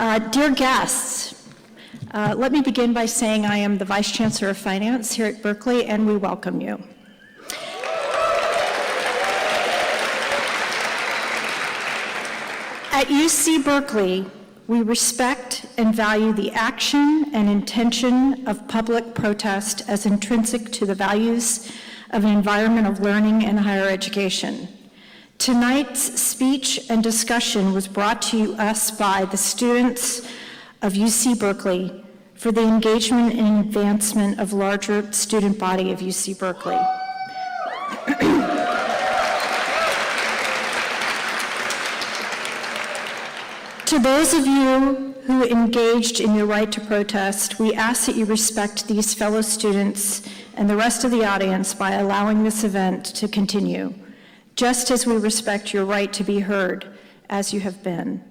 Dear guests, let me begin by saying I am the Vice Chancellor of Finance here at Berkeley, and we welcome you. At UC Berkeley, we respect and value the action and intention of public protest as intrinsic to the values of an environment of learning and higher education. Tonight's speech and discussion was brought to us by the students of UC Berkeley for the engagement and advancement of larger student body of UC Berkeley. To those of you who engaged in your right to protest, we ask that you respect these fellow students and the rest of the audience by allowing this event to continue, just as we respect your right to be heard, as you have been.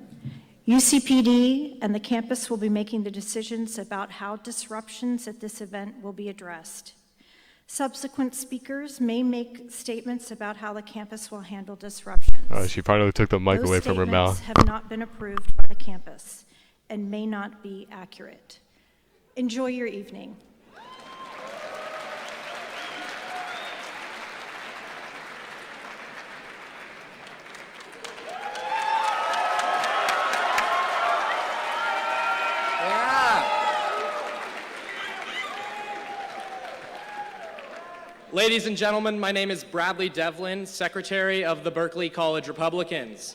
UCPD and the campus will be making the decisions about how disruptions at this event will be addressed. Subsequent speakers may make statements about how the campus will handle disruptions. She finally took the mic away from her mouth. Those statements have not been approved by the campus and may not be accurate. Enjoy your evening. Ladies and gentlemen, my name is Bradley Devlin, Secretary of the Berkeley College Republicans.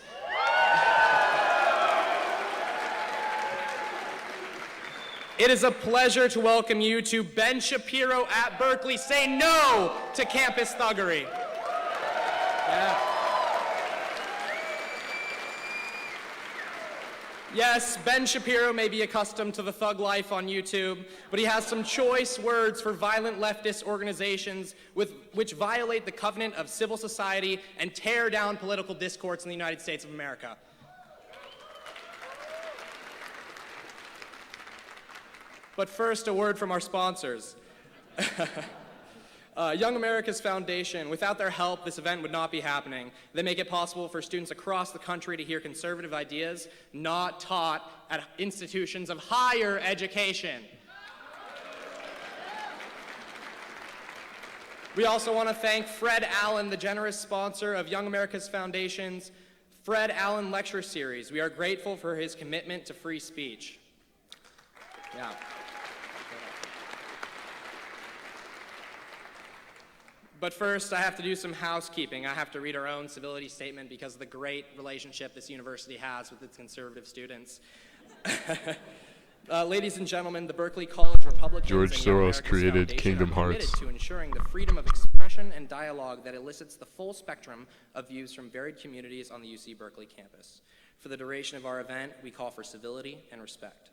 It is a pleasure to welcome you to Ben Shapiro at Berkeley. Say no to campus thuggery. Yeah. Yes, Ben Shapiro may be accustomed to the thug life on YouTube, but he has some choice words for violent leftist organizations which violate the covenant of civil society and tear down political discourse in the United States of America. But first, a word from our sponsors. Young America's Foundation, without their help, this event would not be happening. They make it possible for students across the country to hear conservative ideas not taught at institutions of higher education. We also want to thank Fred Allen, the generous sponsor of Young America's Foundation's Fred Allen Lecture Series. We are grateful for his commitment to free speech. Yeah. But first, I have to do some housekeeping. I have to read our own civility statement because of the great relationship this university has with its conservative students. Ladies and gentlemen, the Berkeley College Republicans George and Young Soros America's created Foundation Kingdom are Hearts. committed to ensuring the freedom of expression and dialogue that elicits the full spectrum of views from varied communities on the UC Berkeley campus. For the duration of our event, we call for civility and respect.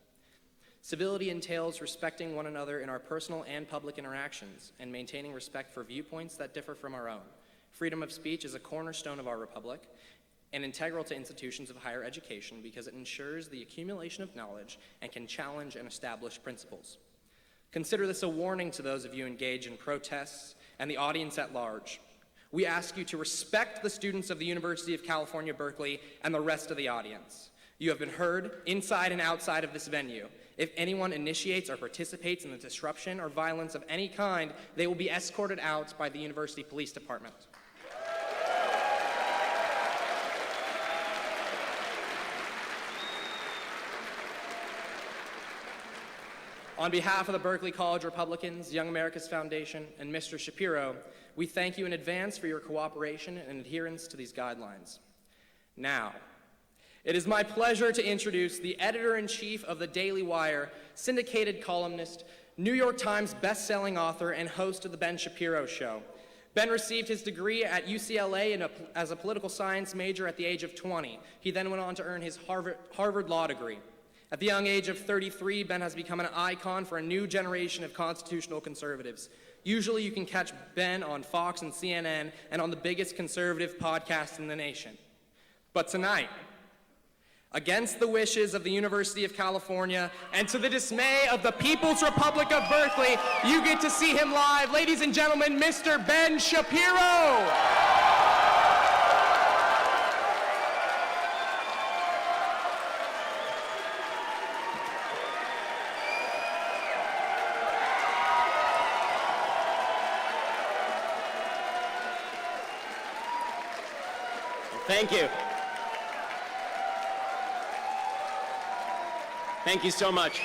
Civility entails respecting one another in our personal and public interactions and maintaining respect for viewpoints that differ from our own. Freedom of speech is a cornerstone of our republic and integral to institutions of higher education because it ensures the accumulation of knowledge and can challenge and establish principles. Consider this a warning to those of you engaged in protests and the audience at large. We ask you to respect the students of the University of California, Berkeley, and the rest of the audience. You have been heard inside and outside of this venue. If anyone initiates or participates in the disruption or violence of any kind, they will be escorted out by the University Police Department. On behalf of the Berkeley College Republicans, Young America's Foundation, and Mr. Shapiro, we thank you in advance for your cooperation and adherence to these guidelines. Now, it is my pleasure to introduce the editor-in-chief of the Daily Wire, syndicated columnist, New York Times best-selling author, and host of The Ben Shapiro Show. Ben received his degree at UCLA as a political science major at the age of 20. He then went on to earn his Harvard Law degree. At the young age of 33, Ben has become an icon for a new generation of constitutional conservatives. Usually you can catch Ben on Fox and CNN and on the biggest conservative podcast in the nation. But tonight, against the wishes of the University of California and to the dismay of the People's Republic of Berkeley, you get to see him live. Ladies and gentlemen, Mr. Ben Shapiro. Thank you. Thank you so much.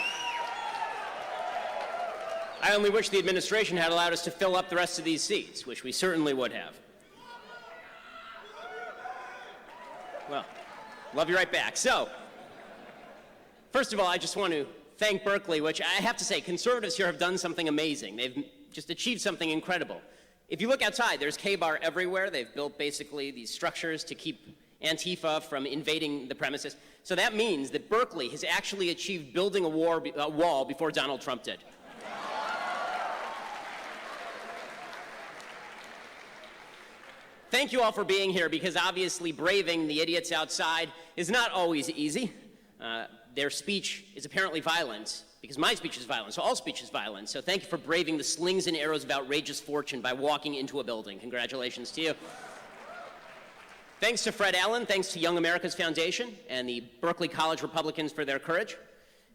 I only wish the administration had allowed us to fill up the rest of these seats, which we certainly would have. Well, love you right back. So, first of all, I just want to thank Berkeley, which I have to say, conservatives here have done something amazing. They've just achieved something incredible. If you look outside, there's K-bar everywhere. They've built basically these structures to keep Antifa from invading the premises. So that means that Berkeley has actually achieved building a wall before Donald Trump did. Thank you all for being here, because obviously braving the idiots outside is not always easy. Their speech is apparently violent, because my speech is violent, so all speech is violent. So thank you for braving the slings and arrows of outrageous fortune by walking into a building. Congratulations to you. Thanks to Fred Allen, thanks to Young America's Foundation and the Berkeley College Republicans for their courage.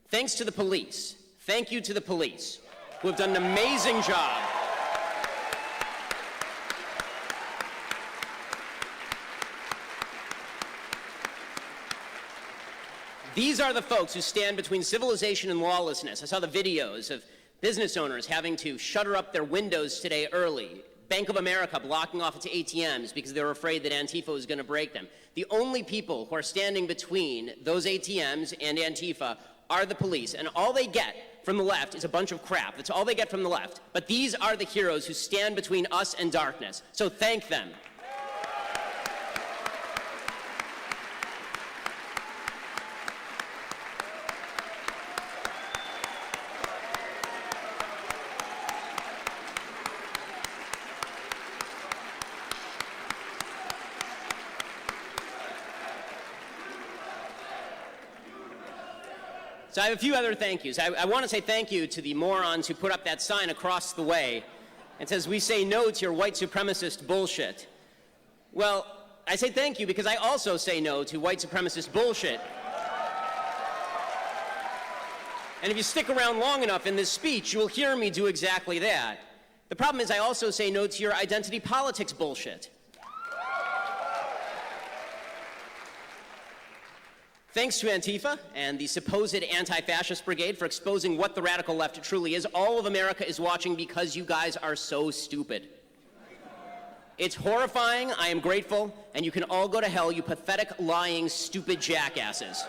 Thanks to the police. Thank you to the police, who have done an amazing job. These are the folks who stand between civilization and lawlessness. I saw the videos of business owners having to shutter up their windows today early. Bank of America blocking off its ATMs because they were afraid that Antifa was going to break them. The only people who are standing between those ATMs and Antifa are the police, and all they get from the left is a bunch of crap. That's all they get from the left. But these are the heroes who stand between us and darkness. So thank them. So I have a few other thank yous. I want to say thank you to the morons who put up that sign across the way. It says, "We say no to your white supremacist bullshit." Well, I say thank you because I also say no to white supremacist bullshit. And if you stick around long enough in this speech, you will hear me do exactly that. The problem is I also say no to your identity politics bullshit. Thanks to Antifa and the supposed anti-fascist brigade for exposing what the radical left truly is. All of America is watching because you guys are so stupid. It's horrifying, I am grateful, and you can all go to hell, you pathetic, lying, stupid jackasses.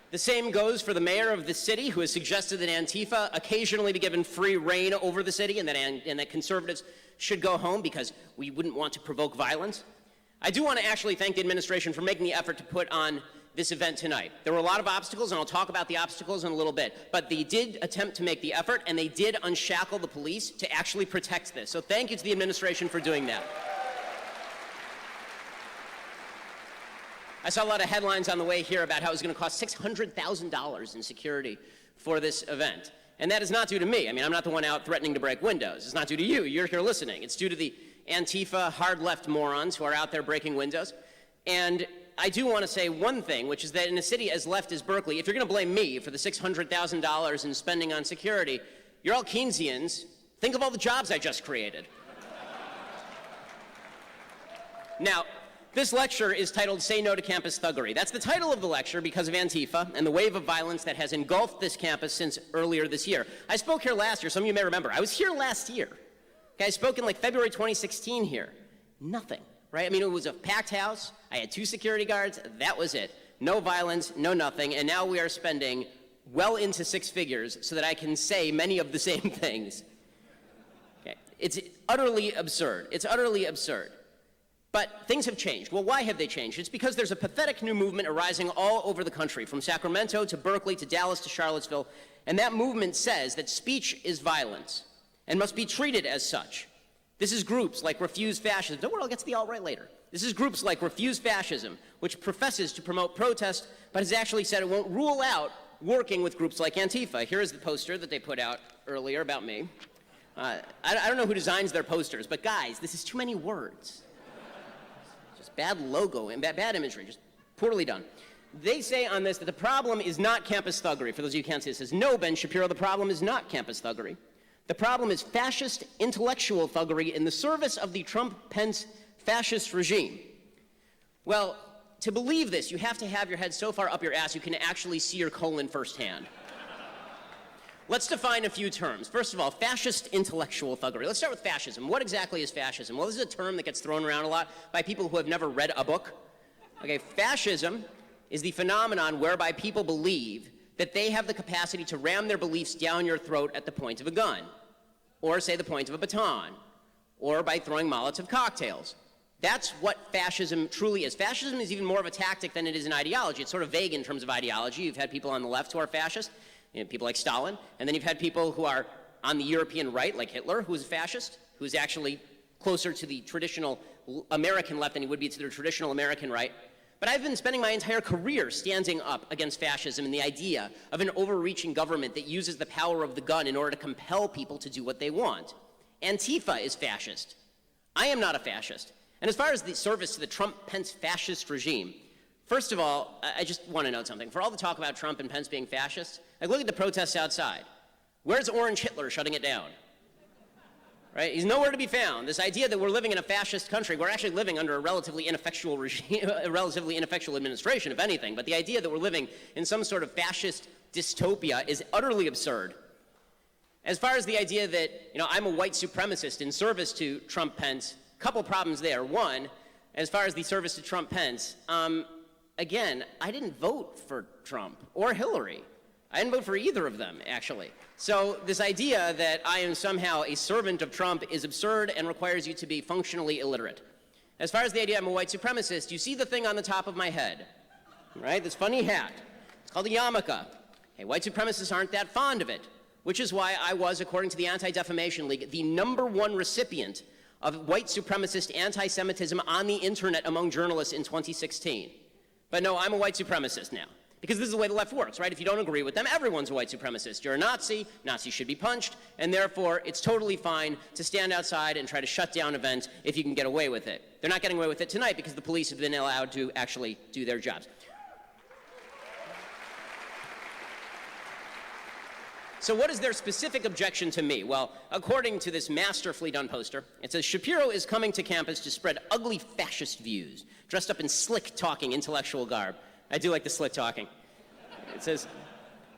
The same goes for the mayor of the city, who has suggested that Antifa occasionally be given free reign over the city and that conservatives should go home because we wouldn't want to provoke violence. I do want to actually thank the administration for making the effort to put on this event tonight. There were a lot of obstacles, and I'll talk about the obstacles in a little bit, but they did attempt to make the effort, and they did unshackle the police to actually protect this. So thank you to the administration for doing that. I saw a lot of headlines on the way here about how it was going to cost $600,000 in security for this event. And that is not due to me. I mean, I'm not the one out threatening to break windows. It's not due to you. You're here listening. It's due to the Antifa hard left morons who are out there breaking windows. And I do want to say one thing, which is that in a city as left as Berkeley, if you're going to blame me for the $600,000 in spending on security, you're all Keynesians. Think of all the jobs I just created. Now, this lecture is titled Say No to Campus Thuggery. That's the title of the lecture because of Antifa and the wave of violence that has engulfed this campus since earlier this year. I spoke here last year. Some of you may remember. I was here last year. Okay, I spoke in like February 2016 here. Nothing, right? I mean, it was a packed house. I had 2 security guards. That was it. No violence, no nothing. And now we are spending well into 6 figures so that I can say many of the same things. Okay. It's utterly absurd. It's utterly absurd. But things have changed. Well, why have they changed? It's because there's a pathetic new movement arising all over the country, from Sacramento to Berkeley to Dallas to Charlottesville, and that movement says that speech is violence and must be treated as such. This is groups like Refuse Fascism. Don't worry, I'll get to the alt-right later. This is groups like Refuse Fascism, which professes to promote protest, but has actually said it won't rule out working with groups like Antifa. Here is the poster that they put out earlier about me. I don't know who designs their posters, but guys, this is too many words. Bad logo and bad imagery, just poorly done. They say on this that the problem is not campus thuggery. For those of you who can't see, it says, no, Ben Shapiro, the problem is not campus thuggery. The problem is fascist intellectual thuggery in the service of the Trump-Pence fascist regime. Well, to believe this, you have to have your head so far up your ass you can actually see your colon firsthand. Let's define a few terms. First of all, fascist intellectual thuggery. Let's start with fascism. What exactly is fascism? Well, this is a term that gets thrown around a lot by people who have never read a book. Okay, fascism is the phenomenon whereby people believe that they have the capacity to ram their beliefs down your throat at the point of a gun, or say the point of a baton, or by throwing Molotov cocktails. That's what fascism truly is. Fascism is even more of a tactic than it is an ideology. It's sort of vague in terms of ideology. You've had people on the left who are fascist, people like Stalin, and then you've had people who are on the European right, like Hitler, who is a fascist, who is actually closer to the traditional American left than he would be to the traditional American right. But I've been spending my entire career standing up against fascism and the idea of an overreaching government that uses the power of the gun in order to compel people to do what they want. Antifa is fascist. I am not a fascist. And as far as the service to the Trump-Pence fascist regime, first of all, I just want to note something. For all the talk about Trump and Pence being fascists, like look at the protests outside. Where's Orange Hitler shutting it down? Right? He's nowhere to be found. This idea that we're living in a fascist country, we're actually living under a relatively ineffectual regime, a relatively ineffectual administration, if anything, but the idea that we're living in some sort of fascist dystopia is utterly absurd. As far as the idea that, I'm a white supremacist in service to Trump-Pence, couple problems there. One, as far as the service to Trump-Pence, again, I didn't vote for Trump or Hillary. I didn't vote for either of them, actually. So this idea that I am somehow a servant of Trump is absurd and requires you to be functionally illiterate. As far as the idea I'm a white supremacist, you see the thing on the top of my head, right? This funny hat. It's called a yarmulke. Hey, white supremacists aren't that fond of it, which is why I was, according to the Anti-Defamation League, the #1 recipient of white supremacist anti-Semitism on the internet among journalists in 2016. But no, I'm a white supremacist now. Because this is the way the left works, right? If you don't agree with them, everyone's a white supremacist. You're a Nazi, Nazis should be punched, and therefore it's totally fine to stand outside and try to shut down events if you can get away with it. They're not getting away with it tonight because the police have been allowed to actually do their jobs. So what is their specific objection to me? Well, according to this masterfully done poster, it says, Shapiro is coming to campus to spread ugly fascist views, dressed up in slick-talking intellectual garb. I do like the slick-talking. It says,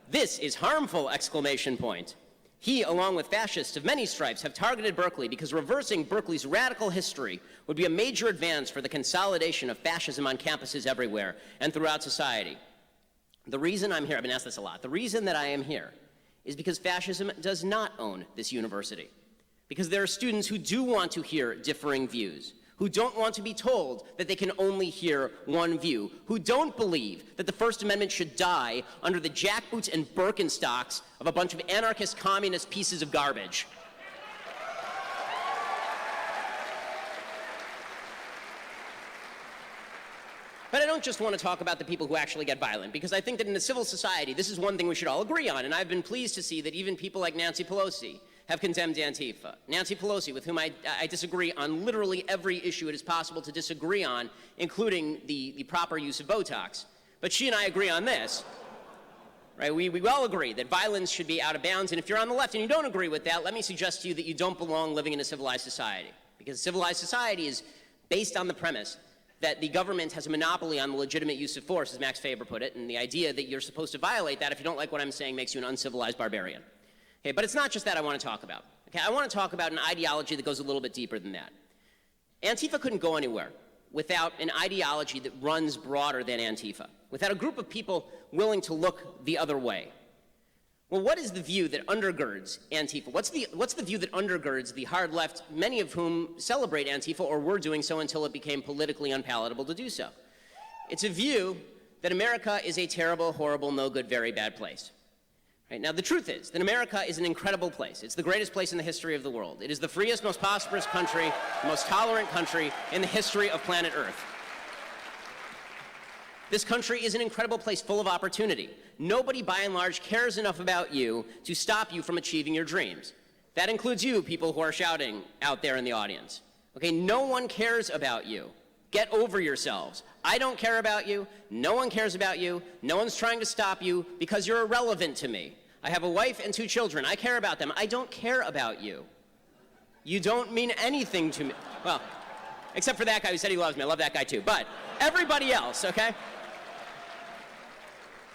this is harmful, exclamation point. He, along with fascists of many stripes, have targeted Berkeley because reversing Berkeley's radical history would be a major advance for the consolidation of fascism on campuses everywhere and throughout society. The reason I'm here, I've been asked this a lot, the reason that I am here is because fascism does not own this university. Because there are students who do want to hear differing views, who don't want to be told that they can only hear one view, who don't believe that the First Amendment should die under the jackboots and Birkenstocks of a bunch of anarchist communist pieces of garbage. But I don't just want to talk about the people who actually get violent, because I think that in a civil society, this is one thing we should all agree on, and I've been pleased to see that even people like Nancy Pelosi have condemned Antifa. Nancy Pelosi, with whom I disagree on literally every issue it is possible to disagree on, including the proper use of Botox. But she and I agree on this. Right? We all agree that violence should be out of bounds, and if you're on the left and you don't agree with that, let me suggest to you that you don't belong living in a civilized society. Because civilized society is based on the premise that the government has a monopoly on the legitimate use of force, as Max Faber put it, and the idea that you're supposed to violate that if you don't like what I'm saying makes you an uncivilized barbarian. Okay, but it's not just that I want to talk about. Okay, I want to talk about an ideology that goes a little bit deeper than that. Antifa couldn't go anywhere without an ideology that runs broader than Antifa, without a group of people willing to look the other way. Well, what is the view that undergirds Antifa? What's the view that undergirds the hard left, many of whom celebrate Antifa or were doing so until it became politically unpalatable to do so? It's a view that America is a terrible, horrible, no good, very bad place. Right? Now, the truth is that America is an incredible place. It's the greatest place in the history of the world. It is the freest, most prosperous country, the most tolerant country in the history of planet Earth. This country is an incredible place full of opportunity. Nobody, by and large, cares enough about you to stop you from achieving your dreams. That includes you, people who are shouting out there in the audience. Okay, no one cares about you. Get over yourselves. I don't care about you. No one cares about you. No one's trying to stop you because you're irrelevant to me. I have a wife and 2 children. I care about them. I don't care about you. You don't mean anything to me. Well, except for that guy who said he loves me. I love that guy too. But everybody else, okay?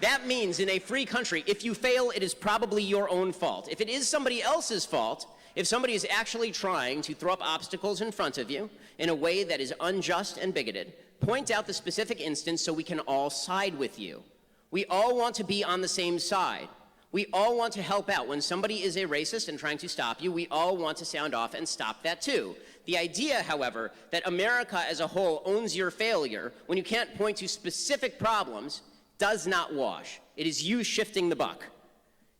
That means in a free country, if you fail, it is probably your own fault. If it is somebody else's fault, if somebody is actually trying to throw up obstacles in front of you in a way that is unjust and bigoted, point out the specific instance so we can all side with you. We all want to be on the same side. We all want to help out. When somebody is a racist and trying to stop you, we all want to sound off and stop that too. The idea, however, that America as a whole owns your failure when you can't point to specific problems does not wash. It is you shifting the buck.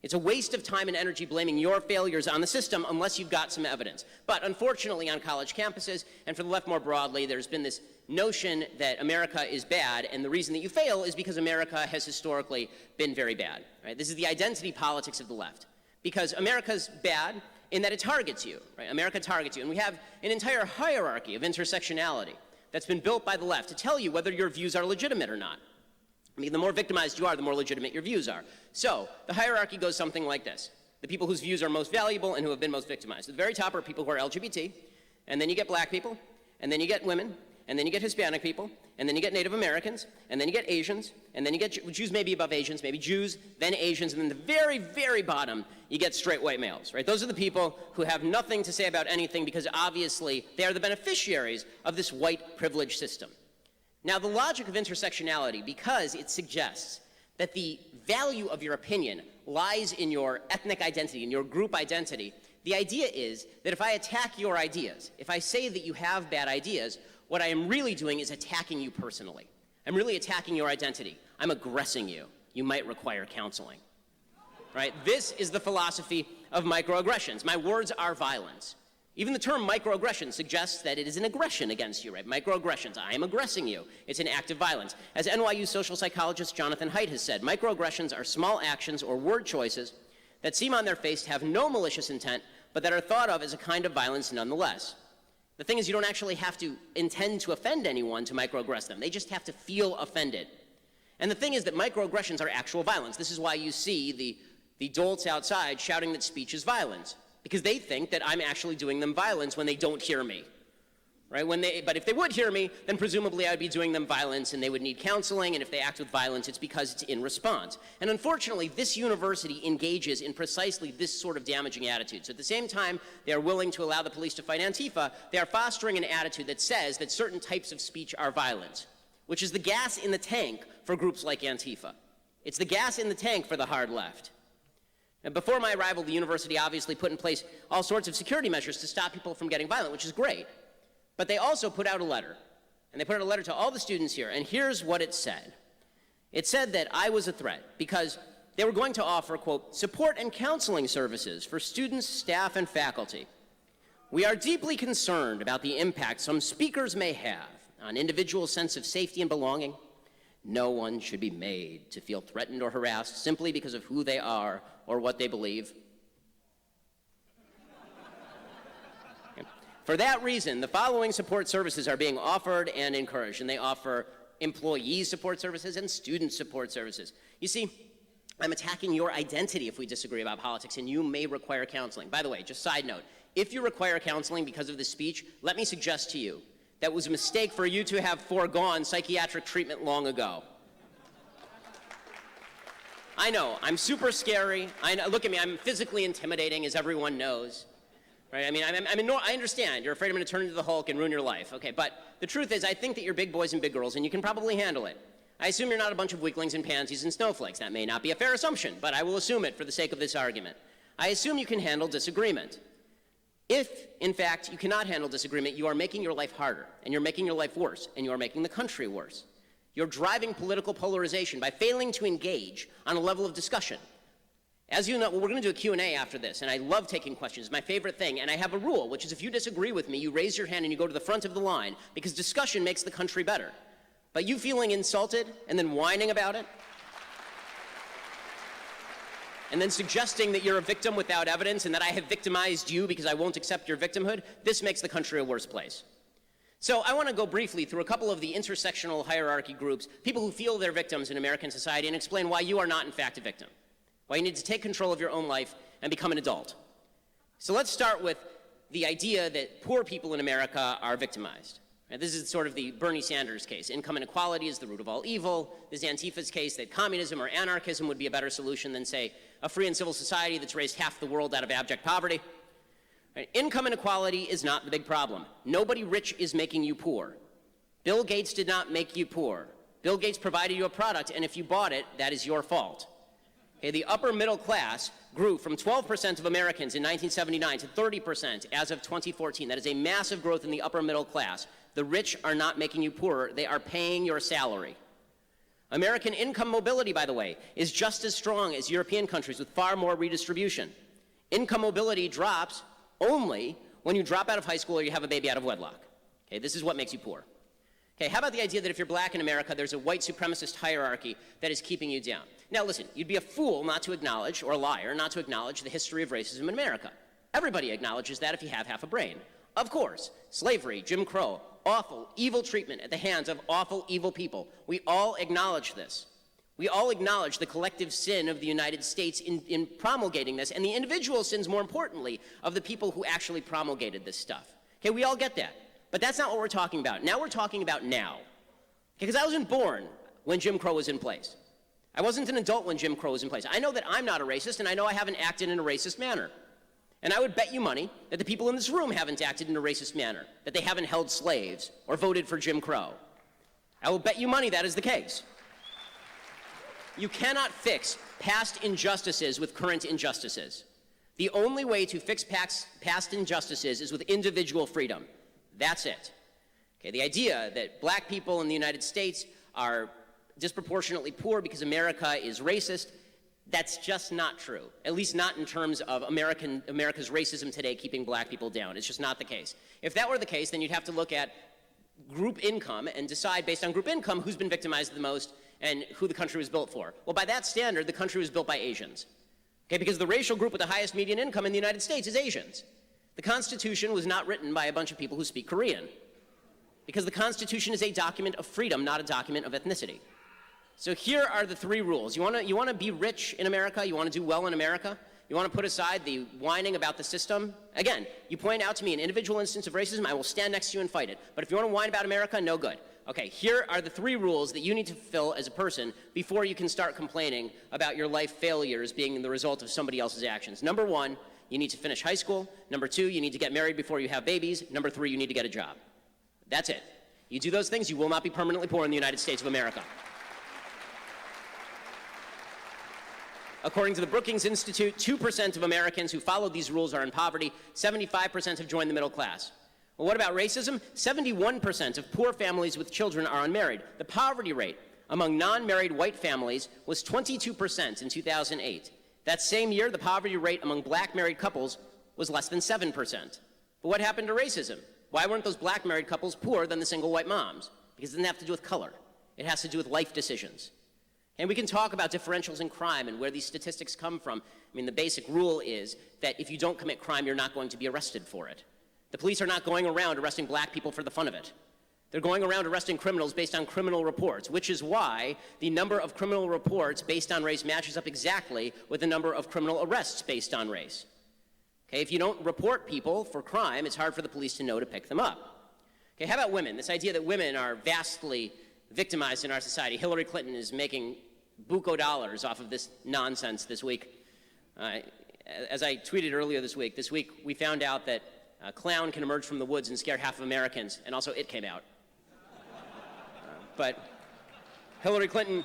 It's a waste of time and energy blaming your failures on the system unless you've got some evidence. But unfortunately on college campuses, and for the left more broadly, there's been this notion that America is bad, and the reason that you fail is because America has historically been very bad. Right? This is the identity politics of the left. Because America's bad in that it targets you. Right? America targets you. And we have an entire hierarchy of intersectionality that's been built by the left to tell you whether your views are legitimate or not. I mean, the more victimized you are, the more legitimate your views are. So the hierarchy goes something like this. The people whose views are most valuable and who have been most victimized. At the very top are people who are LGBT, and then you get black people, and then you get women, and then you get Hispanic people, and then you get Native Americans, and then you get Asians, and then you get Jews maybe above Asians, maybe Jews, then Asians, and then the very, very bottom, you get straight white males, right? Those are the people who have nothing to say about anything because obviously they are the beneficiaries of this white privilege system. Now, the logic of intersectionality, because it suggests that the value of your opinion lies in your ethnic identity, in your group identity, the idea is that if I attack your ideas, if I say that you have bad ideas, what I am really doing is attacking you personally. I'm really attacking your identity. I'm aggressing you. You might require counseling. Right? This is the philosophy of microaggressions. My words are violence. Even the term microaggression suggests that it is an aggression against you, right? Microaggressions, I am aggressing you. It's an act of violence. As NYU social psychologist Jonathan Haidt has said, microaggressions are small actions or word choices that seem on their face to have no malicious intent, but that are thought of as a kind of violence nonetheless. The thing is, you don't actually have to intend to offend anyone to microaggress them. They just have to feel offended. And the thing is that microaggressions are actual violence. This is why you see the dolts outside shouting that speech is violence, because they think that I'm actually doing them violence when they don't hear me, right? But if they would hear me, then presumably I'd be doing them violence and they would need counseling, and if they act with violence, it's because it's in response. And unfortunately, this university engages in precisely this sort of damaging attitude. So at the same time they are willing to allow the police to fight Antifa, they are fostering an attitude that says that certain types of speech are violent, which is the gas in the tank for groups like Antifa. It's the gas in the tank for the hard left. And before my arrival, the university obviously put in place all sorts of security measures to stop people from getting violent, which is great. But they also put out a letter. And they put out a letter to all the students here. And here's what it said. It said that I was a threat because they were going to offer, quote, support and counseling services for students, staff, and faculty. We are deeply concerned about the impact some speakers may have on individuals' sense of safety and belonging. No one should be made to feel threatened or harassed simply because of who they are or what they believe. For that reason, the following support services are being offered and encouraged, and they offer employee support services and student support services. You see, I'm attacking your identity if we disagree about politics, and you may require counseling. By the way, just side note, if you require counseling because of this speech, let me suggest to you that it was a mistake for you to have foregone psychiatric treatment long ago. I know, I'm super scary. Look at me, I'm physically intimidating, as everyone knows. Right? I mean, I understand. You're afraid I'm going to turn into the Hulk and ruin your life. Okay, but the truth is, I think that you're big boys and big girls, and you can probably handle it. I assume you're not a bunch of weaklings and pansies and snowflakes. That may not be a fair assumption, but I will assume it for the sake of this argument. I assume you can handle disagreement. If, in fact, you cannot handle disagreement, you are making your life harder, and you're making your life worse, and you are making the country worse. You're driving political polarization by failing to engage on a level of discussion. As you know, well, we're going to do a Q&A after this, and I love taking questions. It's my favorite thing, and I have a rule, which is if you disagree with me, you raise your hand and you go to the front of the line, because discussion makes the country better. But you feeling insulted and then whining about it, and then suggesting that you're a victim without evidence and that I have victimized you because I won't accept your victimhood, this makes the country a worse place. So I want to go briefly through a couple of the intersectional hierarchy groups, people who feel they're victims in American society, and explain why you are not, in fact, a victim. why you need to take control of your own life and become an adult. So let's start with the idea that poor people in America are victimized. And this is sort of the Bernie Sanders case. Income inequality is the root of all evil. This is Antifa's case that communism or anarchism would be a better solution than, say, a free and civil society that's raised half the world out of abject poverty. Right? Income inequality is not the big problem. Nobody rich is making you poor. Bill Gates did not make you poor. Bill Gates provided you a product, and if you bought it, that is your fault. Okay, the upper middle class grew from 12% of Americans in 1979 to 30% as of 2014. That is a massive growth in the upper middle class. The rich are not making you poorer. They are paying your salary. American income mobility, by the way, is just as strong as European countries with far more redistribution. Income mobility drops only when you drop out of high school or you have a baby out of wedlock. Okay, this is what makes you poor. Okay, how about the idea that if you're black in America, there's a white supremacist hierarchy that is keeping you down? Now listen, you'd be a fool not to acknowledge, or a liar, not to acknowledge the history of racism in America. Everybody acknowledges that if you have half a brain. Of course, slavery, Jim Crow, awful, evil treatment at the hands of awful, evil people. We all acknowledge this. We all acknowledge the collective sin of the United States in promulgating this, and the individual sins, more importantly, of the people who actually promulgated this stuff. Okay, we all get that. But that's not what we're talking about. Now we're talking about now. Because I wasn't born when Jim Crow was in place. I wasn't an adult when Jim Crow was in place. I know that I'm not a racist, and I know I haven't acted in a racist manner. And I would bet you money that the people in this room haven't acted in a racist manner, that they haven't held slaves or voted for Jim Crow. I will bet you money that is the case. You cannot fix past injustices with current injustices. The only way to fix past injustices is with individual freedom. That's it. Okay, the idea that black people in the United States are disproportionately poor because America is racist, that's just not true. At least not in terms of America's racism today keeping black people down. It's just not the case. If that were the case, then you'd have to look at group income and decide based on group income who's been victimized the most and who the country was built for. Well, by that standard, the country was built by Asians. Okay, because the racial group with the highest median income in the United States is Asians. The Constitution was not written by a bunch of people who speak Korean, because the Constitution is a document of freedom, not a document of ethnicity. So here are the three rules. You want to be rich in America? You want to do well in America? You want to put aside the whining about the system? Again, you point out to me an individual instance of racism, I will stand next to you and fight it. But if you want to whine about America, no good. Okay, here are the three rules that you need to fulfill as a person before you can start complaining about your life failures being the result of somebody else's actions. Number one, you need to finish high school. Number two, you need to get married before you have babies. Number three, you need to get a job. That's it. You do those things, you will not be permanently poor in the United States of America. According to the Brookings Institute, 2% of Americans who follow these rules are in poverty. 75% have joined the middle class. Well, what about racism? 71% of poor families with children are unmarried. The poverty rate among non-married white families was 22% in 2008. That same year, the poverty rate among black married couples was less than 7%. But what happened to racism? Why weren't those black married couples poorer than the single white moms? Because it didn't have to do with color. It has to do with life decisions. And we can talk about differentials in crime and where these statistics come from. I mean, the basic rule is that if you don't commit crime, you're not going to be arrested for it. The police are not going around arresting black people for the fun of it. They're going around arresting criminals based on criminal reports, which is why the number of criminal reports based on race matches up exactly with the number of criminal arrests based on race. Okay, if you don't report people for crime, it's hard for the police to know to pick them up. Okay, how about women? This idea that women are vastly victimized in our society. Hillary Clinton is making buco dollars off of this nonsense this week. As I tweeted earlier this week we found out that a clown can emerge from the woods and scare half of Americans, and also It came out. But Hillary Clinton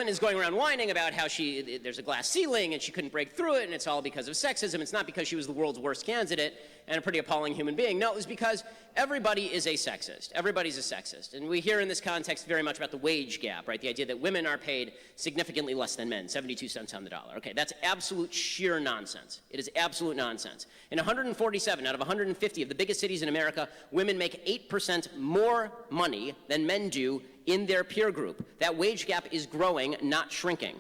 is going around whining about how there's a glass ceiling and she couldn't break through it, and it's all because of sexism. It's not because she was the world's worst candidate and a pretty appalling human being. No, it was because everybody is a sexist. Everybody's a sexist. And we hear in this context very much about the wage gap, right? The idea that women are paid significantly less than men, 72 cents on the dollar. Okay, that's absolute sheer nonsense. It is absolute nonsense. In 147 out of 150 of the biggest cities in America, women make 8% more money than men do in their peer group. That wage gap is growing, not shrinking.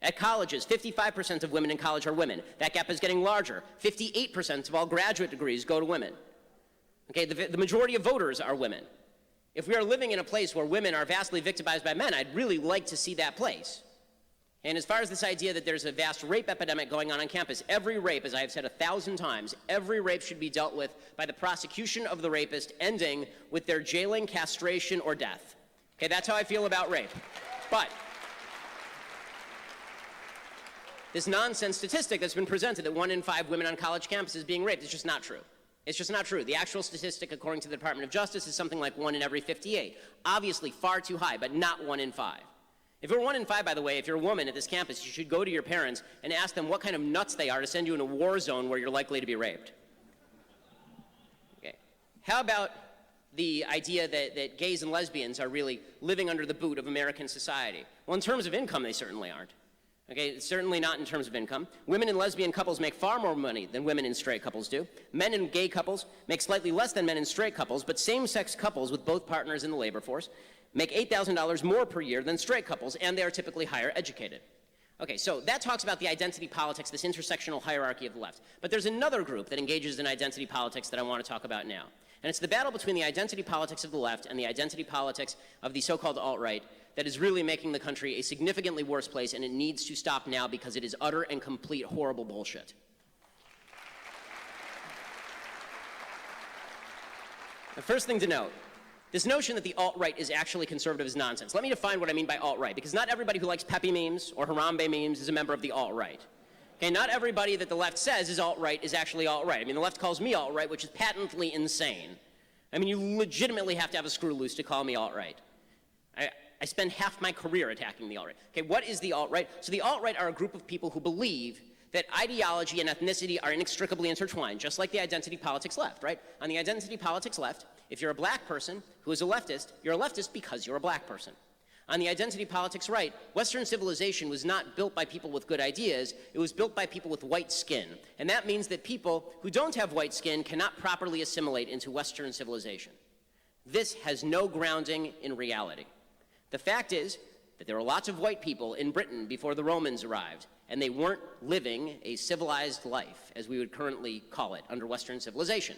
At colleges, 55% of women in college are women. That gap is getting larger. 58% of all graduate degrees go to women. Okay, the majority of voters are women. If we are living in a place where women are vastly victimized by men, I'd really like to see that place. And as far as this idea that there's a vast rape epidemic going on campus, every rape, as I have said 1,000 times, every rape should be dealt with by the prosecution of the rapist, ending with their jailing, castration, or death. Okay, that's how I feel about rape. But this nonsense statistic that's been presented that 1 in 5 women on college campuses is being raped is just not true. It's just not true. The actual statistic, according to the Department of Justice, is something like 1 in every 58. Obviously far too high, but not 1 in 5. If you're 1 in 5, by the way, if you're a woman at this campus, you should go to your parents and ask them what kind of nuts they are to send you in a war zone where you're likely to be raped. Okay. How about the idea that gays and lesbians are really living under the boot of American society? Well, in terms of income, they certainly aren't. Okay, certainly not in terms of income. Women in lesbian couples make far more money than women in straight couples do. Men in gay couples make slightly less than men in straight couples, but same-sex couples with both partners in the labor force make $8,000 more per year than straight couples, and they are typically higher educated. Okay, so that talks about the identity politics, this intersectional hierarchy of the left. But there's another group that engages in identity politics that I want to talk about now. And it's the battle between the identity politics of the left and the identity politics of the so-called alt-right that is really making the country a significantly worse place, and it needs to stop now because it is utter and complete horrible bullshit. The first thing to note, this notion that the alt-right is actually conservative is nonsense. Let me define what I mean by alt-right, because not everybody who likes Pepe memes or Harambe memes is a member of the alt-right. Okay, not everybody that the left says is alt-right is actually alt-right. I mean, the left calls me alt-right, which is patently insane. I mean, you legitimately have to have a screw loose to call me alt-right. I spend half my career attacking the alt-right. Okay, what is the alt-right? So the alt-right are a group of people who believe that ideology and ethnicity are inextricably intertwined, just like the identity politics left, right? On the identity politics left, if you're a black person who is a leftist, you're a leftist because you're a black person. On the identity politics right, Western civilization was not built by people with good ideas, it was built by people with white skin. And that means that people who don't have white skin cannot properly assimilate into Western civilization. This has no grounding in reality. The fact is that there were lots of white people in Britain before the Romans arrived, and they weren't living a civilized life, as we would currently call it, under Western civilization.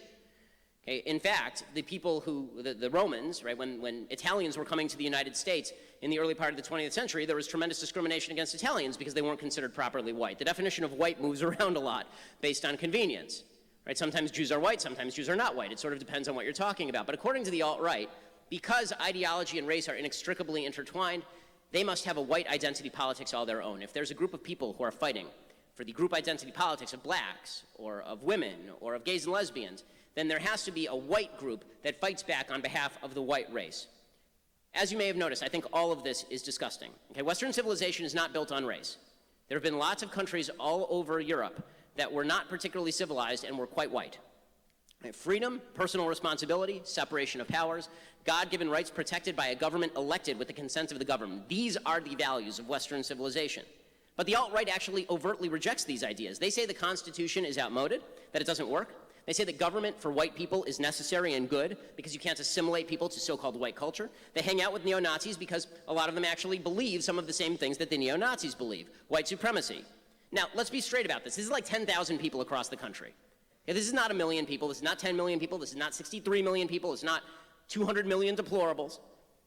Okay, in fact, the people who, the Romans, right, when Italians were coming to the United States in the early part of the 20th century, there was tremendous discrimination against Italians because they weren't considered properly white. The definition of white moves around a lot based on convenience. Right? Sometimes Jews are white, sometimes Jews are not white. It sort of depends on what you're talking about. But according to the alt-right, because ideology and race are inextricably intertwined, they must have a white identity politics all their own. If there's a group of people who are fighting for the group identity politics of blacks, or of women, or of gays and lesbians, then there has to be a white group that fights back on behalf of the white race. As you may have noticed, I think all of this is disgusting. Okay, Western civilization is not built on race. There have been lots of countries all over Europe that were not particularly civilized and were quite white. Freedom, personal responsibility, separation of powers, God-given rights protected by a government elected with the consent of the government. These are the values of Western civilization. But the alt-right actually overtly rejects these ideas. They say the Constitution is outmoded, that it doesn't work. They say that government for white people is necessary and good because you can't assimilate people to so-called white culture. They hang out with neo-Nazis because a lot of them actually believe some of the same things that the neo-Nazis believe. White supremacy. Now, let's be straight about this. This is like 10,000 people across the country. Yeah, this is not 1 million people. This is not 10 million people. This is not 63 million people. It's not 200 million deplorables.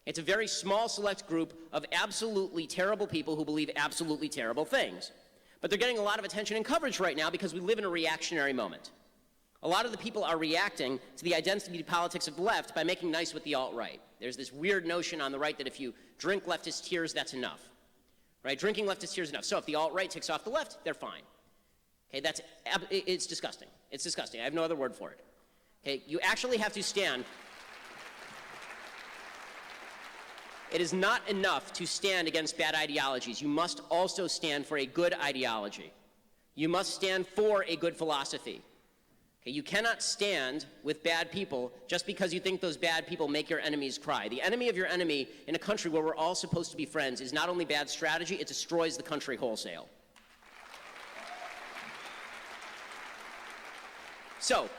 It's a very small select group of absolutely terrible people who believe absolutely terrible things. But they're getting a lot of attention and coverage right now because we live in a reactionary moment. A lot of the people are reacting to the identity politics of the left by making nice with the alt-right. There's this weird notion on the right that if you drink leftist tears, that's enough. Right? Drinking leftist tears is enough. So if the alt-right ticks off the left, they're fine. Okay, it's disgusting. It's disgusting. I have no other word for it. Okay, you actually have to stand. It is not enough to stand against bad ideologies. You must also stand for a good ideology. You must stand for a good philosophy. Okay, you cannot stand with bad people just because you think those bad people make your enemies cry. The enemy of your enemy in a country where we're all supposed to be friends is not only bad strategy, it destroys the country wholesale. So,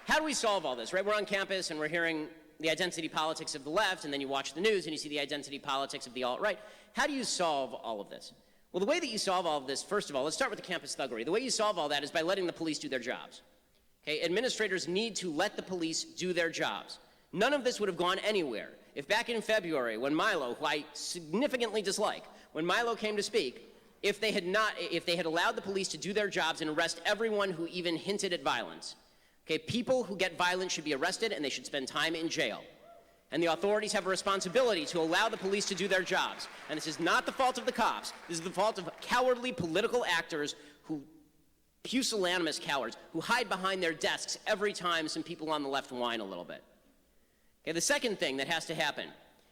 how do we solve all this, right? We're on campus and we're hearing the identity politics of the left, and then you watch the news and you see the identity politics of the alt-right. How do you solve all of this? Well, the way that you solve all of this, first of all, let's start with the campus thuggery. The way you solve all that is by letting the police do their jobs. Okay, administrators need to let the police do their jobs. None of this would have gone anywhere if back in February, when Milo, who I significantly dislike, when Milo came to speak, if they had allowed the police to do their jobs and arrest everyone who even hinted at violence, okay, people who get violent should be arrested and they should spend time in jail. And the authorities have a responsibility to allow the police to do their jobs. And this is not the fault of the cops. This is the fault of cowardly political actors who, pusillanimous cowards, who hide behind their desks every time some people on the left whine a little bit. Okay, the second thing that has to happen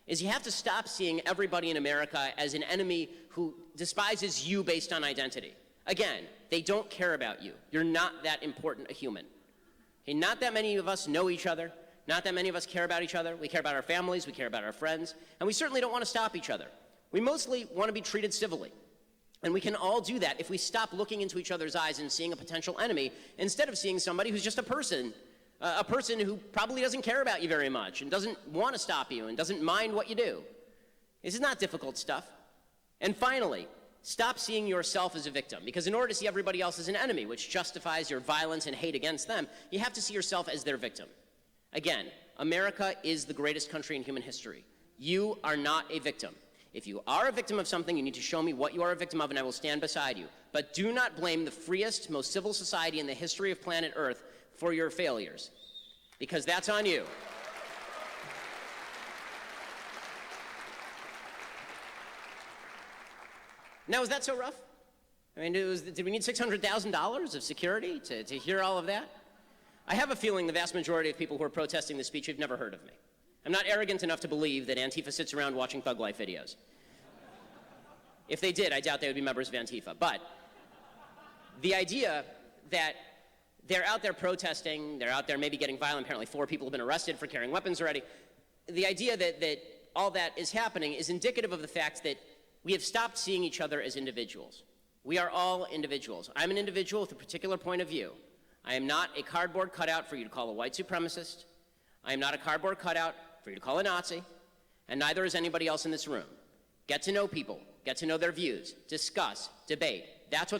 is you have to stop seeing everybody in America as an enemy who despises you based on identity. Again, they don't care about you. You're not that important a human. Okay, not that many of us know each other. Not that many of us care about each other. We care about our families, we care about our friends, and we certainly don't want to stop each other. We mostly want to be treated civilly. And we can all do that if we stop looking into each other's eyes and seeing a potential enemy instead of seeing somebody who's just a person who probably doesn't care about you very much and doesn't want to stop you and doesn't mind what you do. This is not difficult stuff. And finally, stop seeing yourself as a victim, because in order to see everybody else as an enemy, which justifies your violence and hate against them, you have to see yourself as their victim. Again, America is the greatest country in human history. You are not a victim. If you are a victim of something, you need to show me what you are a victim of, and I will stand beside you. But do not blame the freest, most civil society in the history of planet Earth for your failures, because that's on you. Now, is that so rough? I mean, did we need $600,000 of security to hear all of that? I have a feeling the vast majority of people who are protesting this speech have never heard of me. I'm not arrogant enough to believe that Antifa sits around watching Thug Life videos. If they did, I doubt they would be members of Antifa. But the idea that they're out there protesting, they're out there maybe getting violent, apparently 4 people have been arrested for carrying weapons already. The idea that all that is happening is indicative of the fact that we have stopped seeing each other as individuals. We are all individuals. I'm an individual with a particular point of view. I am not a cardboard cutout for you to call a white supremacist. I am not a cardboard cutout for you to call a Nazi, and neither is anybody else in this room. Get to know people, get to know their views, discuss, debate. That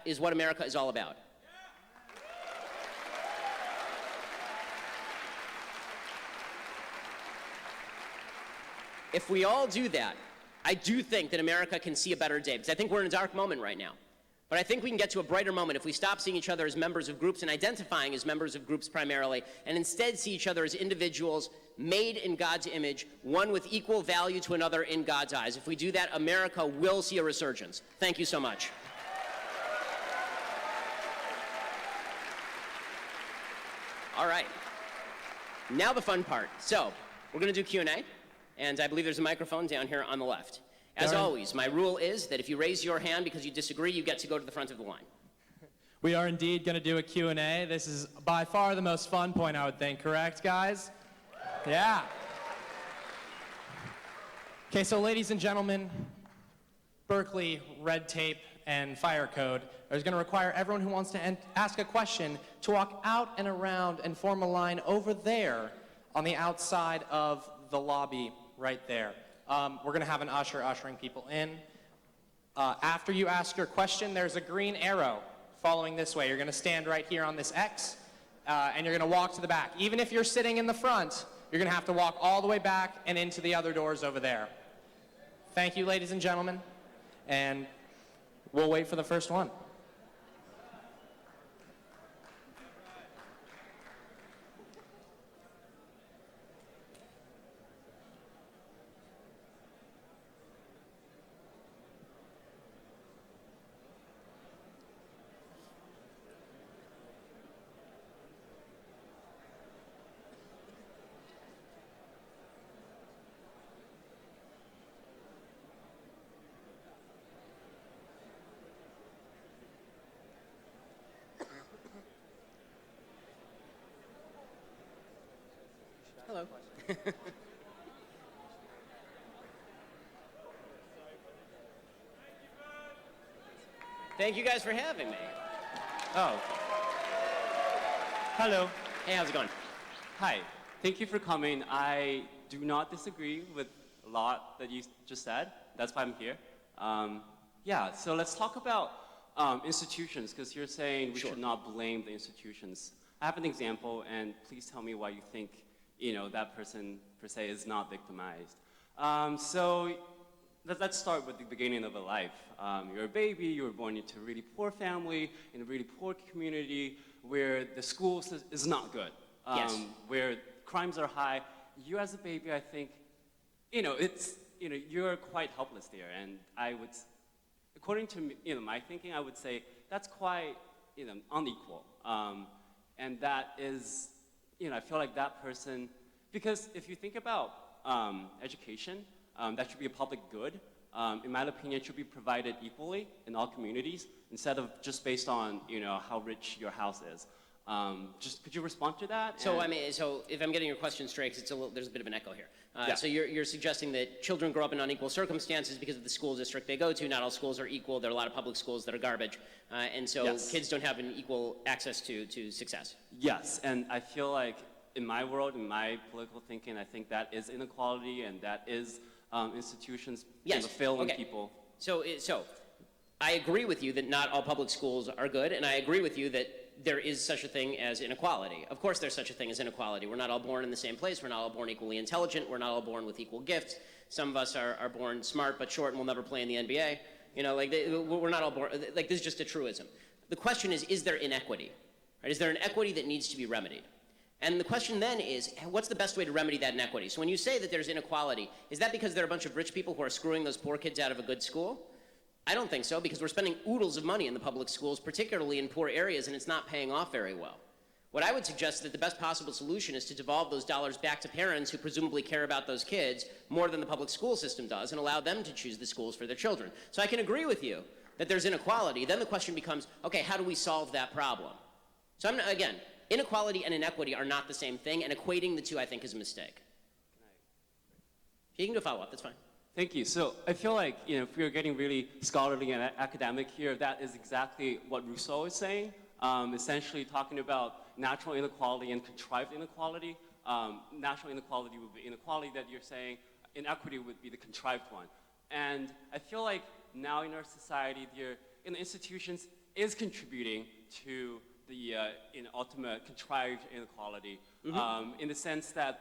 is what America is all about. If we all do that, I do think that America can see a better day, because I think we're in a dark moment right now. But I think we can get to a brighter moment if we stop seeing each other as members of groups and identifying as members of groups primarily, and instead see each other as individuals made in God's image, one with equal value to another in God's eyes. If we do that, America will see a resurgence. Thank you so much. All right. Now the fun part. So, we're going to do Q&A, and I believe there's a microphone down here on the left. As always, my rule is that if you raise your hand because you disagree, you get to go to the front of the line. We are indeed going to do a Q&A. This is by far the most fun point, I would think. Correct, guys? Yeah. Okay, so ladies and gentlemen, Berkeley red tape and fire code is going to require everyone who wants to ask a question to walk out and around and form a line over there on the outside of the lobby right there. We're going to have an usher ushering people in. After you ask your question, there's a green arrow following this way. You're going to stand right here on this X, and you're going to walk to the back. Even if you're sitting in the front, you're going to have to walk all the way back and into the other doors over there. Thank you, ladies and gentlemen, and we'll wait for the first one. Hello. Thank you guys for having me. Oh. Hello. Hey, how's it going? Hi. Thank you for coming. I do not disagree with a lot that you just said. That's why I'm here. Yeah, so let's talk about institutions, because you're saying we should not blame the institutions. I have an example, and please tell me why you think that person per se is not victimized. So let's start with the beginning of a life. You're a baby, you were born into a really poor family, in a really poor community where the school is not good, Yes. where crimes are high. You as a baby, I think, you're quite helpless there. And I would, according to my thinking, I would say that's quite unequal. And that is, I feel like that person, because if you think about education, that should be a public good. In my opinion, it should be provided equally in all communities instead of just based on how rich your house is. Could you respond to that? So so if I'm getting your question straight, 'cause there's a bit of an echo here. Yeah. So you're suggesting that children grow up in unequal circumstances because of the school district they go to. Not all schools are equal. There are a lot of public schools that are garbage, and so Yes. kids don't have an equal access to success. Yes, and I feel like in my world, in my political thinking, I think that is inequality and that is institutions failing okay. people. So I agree with you that not all public schools are good, and I agree with you that there is such a thing as inequality. Of course there's such a thing as inequality. We're not all born in the same place. We're not all born equally intelligent. We're not all born with equal gifts. Some of us are born smart but short and will never play in the NBA. We're not all born, this is just a truism. The question is there inequity? Right? Is there an equity that needs to be remedied? And the question then is, what's the best way to remedy that inequity? So when you say that there's inequality, is that because there are a bunch of rich people who are screwing those poor kids out of a good school? I don't think so, because we're spending oodles of money in the public schools, particularly in poor areas, and it's not paying off very well. What I would suggest is that the best possible solution is to devolve those dollars back to parents who presumably care about those kids more than the public school system does, and allow them to choose the schools for their children. So I can agree with you that there's inequality. Then the question becomes, okay, how do we solve that problem? So again, inequality and inequity are not the same thing, and equating the two, I think, is a mistake. You can do a follow-up, that's fine. Thank you. So I feel like if we're getting really scholarly and academic here, that is exactly what Rousseau is saying, essentially talking about natural inequality and contrived inequality. Natural inequality would be inequality that you're saying, inequity would be the contrived one. And I feel like now in our society, the institutions is contributing to the ultimate contrived inequality, in the sense that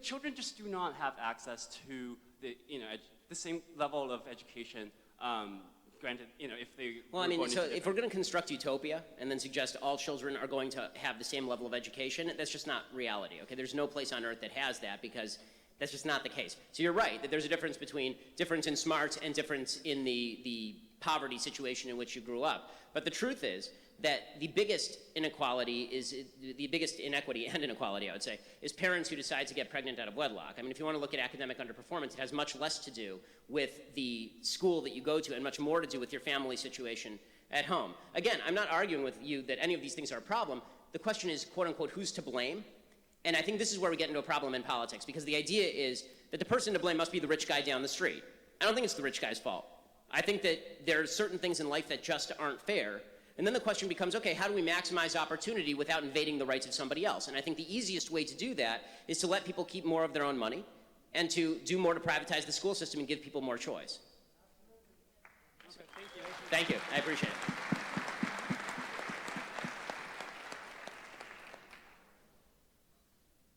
children just do not have access to the same level of education. Granted, if they if we're going to construct utopia and then suggest all children are going to have the same level of education, that's just not reality. Okay, there's no place on earth that has that, because that's just not the case. So you're right that there's a difference between difference in smarts and difference in the poverty situation in which you grew up. But the truth is that the biggest inequality the biggest inequity and inequality, I would say, is parents who decide to get pregnant out of wedlock. I mean, if you want to look at academic underperformance, it has much less to do with the school that you go to and much more to do with your family situation at home. Again, I'm not arguing with you that any of these things are a problem. The question is, quote unquote, who's to blame? And I think this is where we get into a problem in politics, because the idea is that the person to blame must be the rich guy down the street. I don't think it's the rich guy's fault. I think that there are certain things in life that just aren't fair. And then the question becomes, okay, how do we maximize opportunity without invading the rights of somebody else? And I think the easiest way to do that is to let people keep more of their own money and to do more to privatize the school system and give people more choice. Okay, thank you. Thank you. I appreciate it.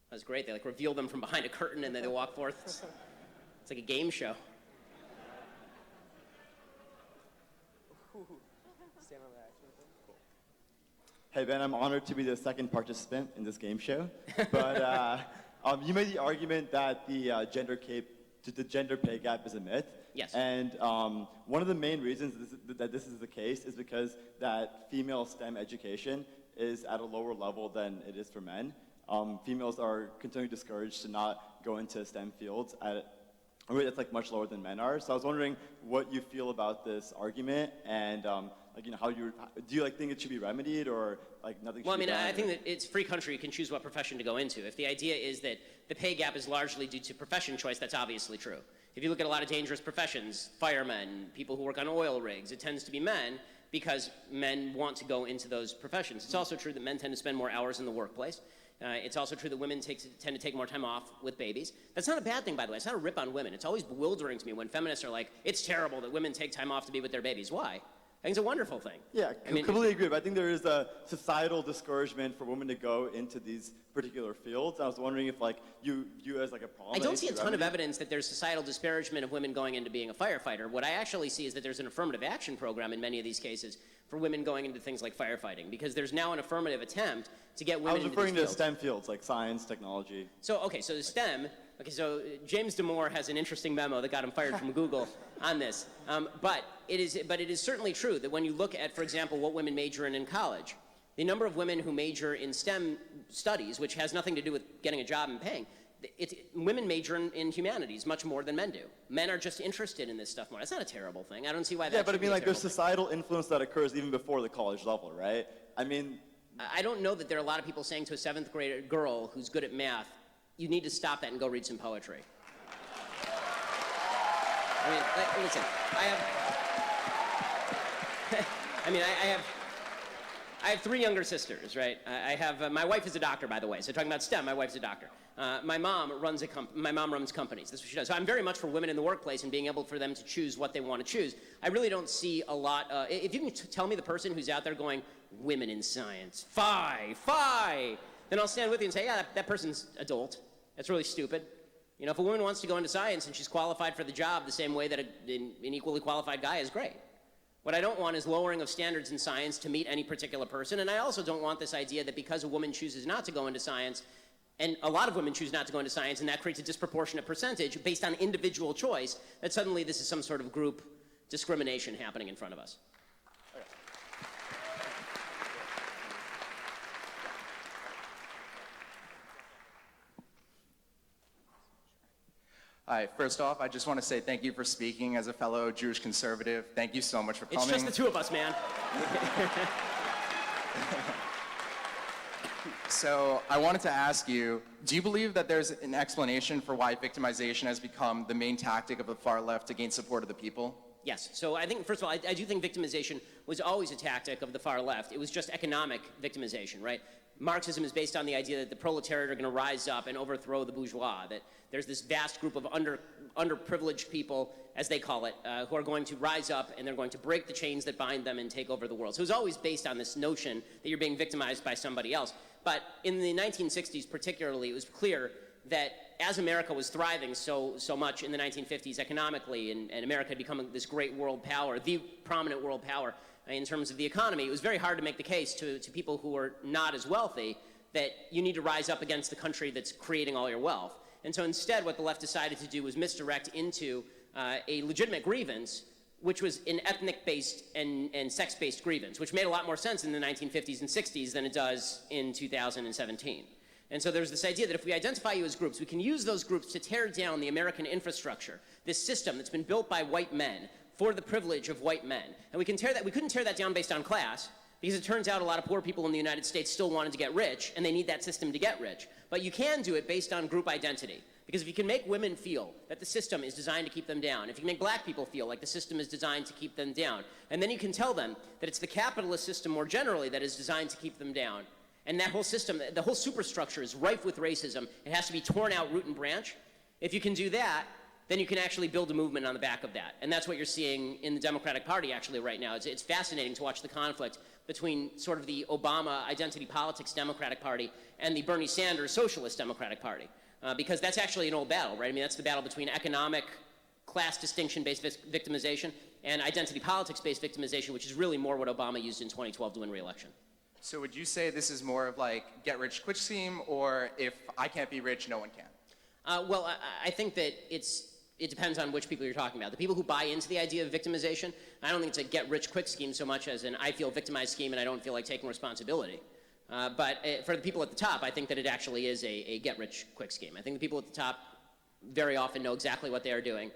That was great. They reveal them from behind a curtain and then they walk forth. It's like a game show. Hey Ben, I'm honored to be the second participant in this game show. But you made the argument that the gender pay gap is a myth. Yes. And one of the main reasons that this is the case is because that female STEM education is at a lower level than it is for men. Females are continually discouraged to not go into STEM fields at a rate that's much lower than men are. So I was wondering what you feel about this argument, and how do you think it should be remedied, or nothing? Well, I mean, I think that it's a free country. You can choose what profession to go into. If the idea is that the pay gap is largely due to profession choice, that's obviously true. If you look at a lot of dangerous professions, firemen, people who work on oil rigs, it tends to be men because men want to go into those professions. It's also true that men tend to spend more hours in the workplace. It's also true that women tend to take more time off with babies. That's not a bad thing, by the way. It's not a rip on women. It's always bewildering to me when feminists are like, it's terrible that women take time off to be with their babies. Why? I think it's a wonderful thing. Yeah, I mean, completely agree. But I think there is a societal discouragement for women to go into these particular fields. I was wondering if, like, you as like a problem. I don't see a ton of remedy? evidence that there's societal disparagement of women going into being a firefighter. What I actually see is that there's an affirmative action program in many of these cases for women going into things like firefighting, because there's now an affirmative attempt to get women I was into referring these to fields. STEM fields like science, technology. So, okay, so the STEM, okay, so James Damore has an interesting memo that got him fired from Google on this. But it is certainly true that when you look at, for example, what women major in college, the number of women who major in STEM studies, which has nothing to do with getting a job and paying, women major in humanities much more than men do. Men are just interested in this stuff more. That's not a terrible thing. I don't see why that Yeah, but I should be mean, a like, there's terrible thing. societal influence that occurs even before the college level, right? I mean, I don't know that there are a lot of people saying to a 7th grade girl who's good at math, you need to stop that and go read some poetry. I mean, like, listen, I have 3 younger sisters, right? I have, my wife is a doctor, by the way, so talking about STEM, my wife's a doctor. My mom runs companies, that's what she does. So I'm very much for women in the workplace and being able for them to choose what they want to choose. I really don't see a lot, if you can tell me the person who's out there going, women in science, fie, then I'll stand with you and say, yeah, that person's adult. That's really stupid. You know, if a woman wants to go into science and she's qualified for the job the same way that an equally qualified guy is, great. What I don't want is lowering of standards in science to meet any particular person, and I also don't want this idea that because a woman chooses not to go into science, and a lot of women choose not to go into science, and that creates a disproportionate percentage based on individual choice, that suddenly this is some sort of group discrimination happening in front of us. Hi, first off, I just want to say thank you for speaking as a fellow Jewish conservative. Thank you so much for coming. It's just the 2 of us, man. So I wanted to ask you, do you believe that there's an explanation for why victimization has become the main tactic of the far left to gain support of the people? Yes. So I think, first of all, I do think victimization was always a tactic of the far left. It was just economic victimization, right? Marxism is based on the idea that the proletariat are going to rise up and overthrow the bourgeois, that there's this vast group of underprivileged people, as they call it, who are going to rise up and they're going to break the chains that bind them and take over the world. So it was always based on this notion that you're being victimized by somebody else. But in the 1960s particularly, it was clear that as America was thriving so much in the 1950s economically, and America had become this great world power, the prominent world power in terms of the economy, it was very hard to make the case to people who are not as wealthy that you need to rise up against the country that's creating all your wealth. And so instead, what the left decided to do was misdirect into a legitimate grievance, which was an ethnic-based and sex-based grievance, which made a lot more sense in the 1950s and 60s than it does in 2017. And so there's this idea that if we identify you as groups, we can use those groups to tear down the American infrastructure, this system that's been built by white men for the privilege of white men. And we couldn't tear that down based on class, because it turns out a lot of poor people in the United States still wanted to get rich, and they need that system to get rich. But you can do it based on group identity. Because if you can make women feel that the system is designed to keep them down, if you can make black people feel like the system is designed to keep them down, and then you can tell them that it's the capitalist system more generally that is designed to keep them down, and that whole system, the whole superstructure is rife with racism, it has to be torn out root and branch. If you can do that, then you can actually build a movement on the back of that. And that's what you're seeing in the Democratic Party actually right now. It's fascinating to watch the conflict between sort of the Obama identity politics Democratic Party and the Bernie Sanders Socialist Democratic Party. Because that's actually an old battle, right? I mean, that's the battle between economic, class distinction-based victimization and identity politics-based victimization, which is really more what Obama used in 2012 to win re-election. So would you say this is more of like get-rich-quick scheme, or if I can't be rich, no one can? Well, I think that it depends on which people you're talking about. The people who buy into the idea of victimization, I don't think it's a get-rich-quick scheme so much as an I feel victimized scheme and I don't feel like taking responsibility. But for the people at the top, I think that it actually is a get-rich-quick scheme. I think the people at the top very often know exactly what they are doing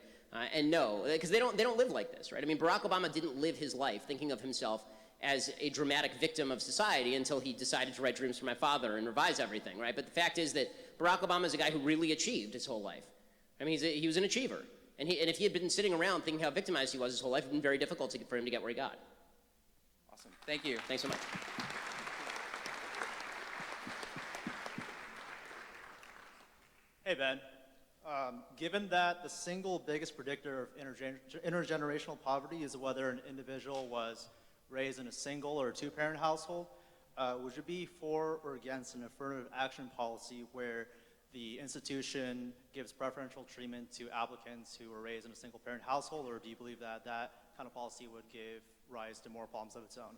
and know, because they don't live like this, right? I mean, Barack Obama didn't live his life thinking of himself as a dramatic victim of society until he decided to write Dreams for My Father and revise everything, right? But the fact is that Barack Obama is a guy who really achieved his whole life. I mean, he was an achiever. And if he had been sitting around thinking how victimized he was his whole life, it would have been very difficult for him to get where he got. Awesome. Thank you. Thanks so much. Hey, Ben. Given that the single biggest predictor of intergenerational poverty is whether an individual was raised in a single or two-parent household, would you be for or against an affirmative action policy where the institution gives preferential treatment to applicants who were raised in a single-parent household, or do you believe that that kind of policy would give rise to more problems of its own?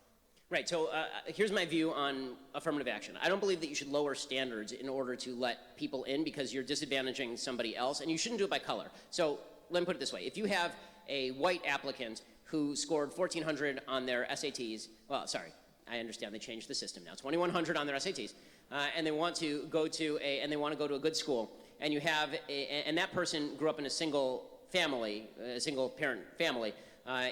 Right, so here's my view on affirmative action. I don't believe that you should lower standards in order to let people in because you're disadvantaging somebody else, and you shouldn't do it by color. So let me put it this way. If you have a white applicant who scored 1,400 on their SATs, well, sorry, I understand they changed the system now, 2,100 on their SATs, and they want to go to a good school, and you have and that person grew up in a single family, a single parent family,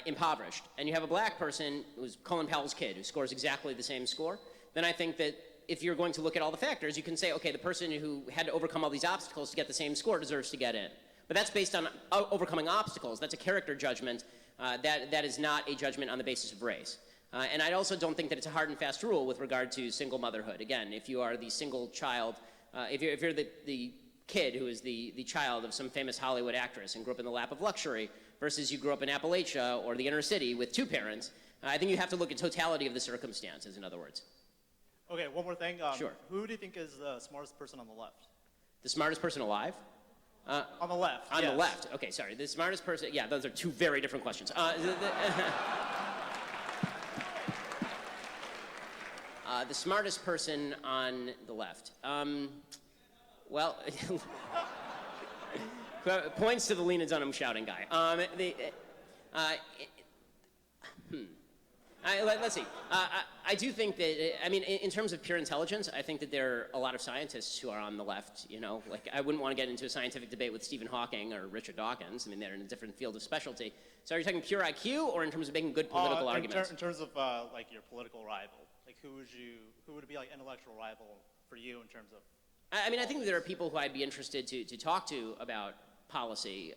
impoverished, and you have a black person who's Colin Powell's kid who scores exactly the same score, then I think that if you're going to look at all the factors, you can say, okay, the person who had to overcome all these obstacles to get the same score deserves to get in. But that's based on overcoming obstacles. That's a character judgment. That is not a judgment on the basis of race. And I also don't think that it's a hard and fast rule with regard to single motherhood. Again, if you are the single child, if you're the kid who is the child of some famous Hollywood actress and grew up in the lap of luxury versus you grew up in Appalachia or the inner city with two parents, I think you have to look at totality of the circumstances, in other words. Okay, one more thing. Sure. Who do you think is the smartest person on the left? The smartest person alive? On the left. On yes. the left. Okay, sorry. The smartest person. Yeah, those are two very different questions. The smartest person on the left. Well, points to the Lena Dunham shouting guy. Let's see. I do think that, I mean, in terms of pure intelligence, I think that there are a lot of scientists who are on the left, you know. Like, I wouldn't want to get into a scientific debate with Stephen Hawking or Richard Dawkins. I mean, they're in a different field of specialty. So are you talking pure IQ or in terms of making good political arguments? In terms of, like, your political rival. Like, who would be, like, intellectual rival for you in terms of? I mean, I think that there are people who I'd be interested to talk to about policy.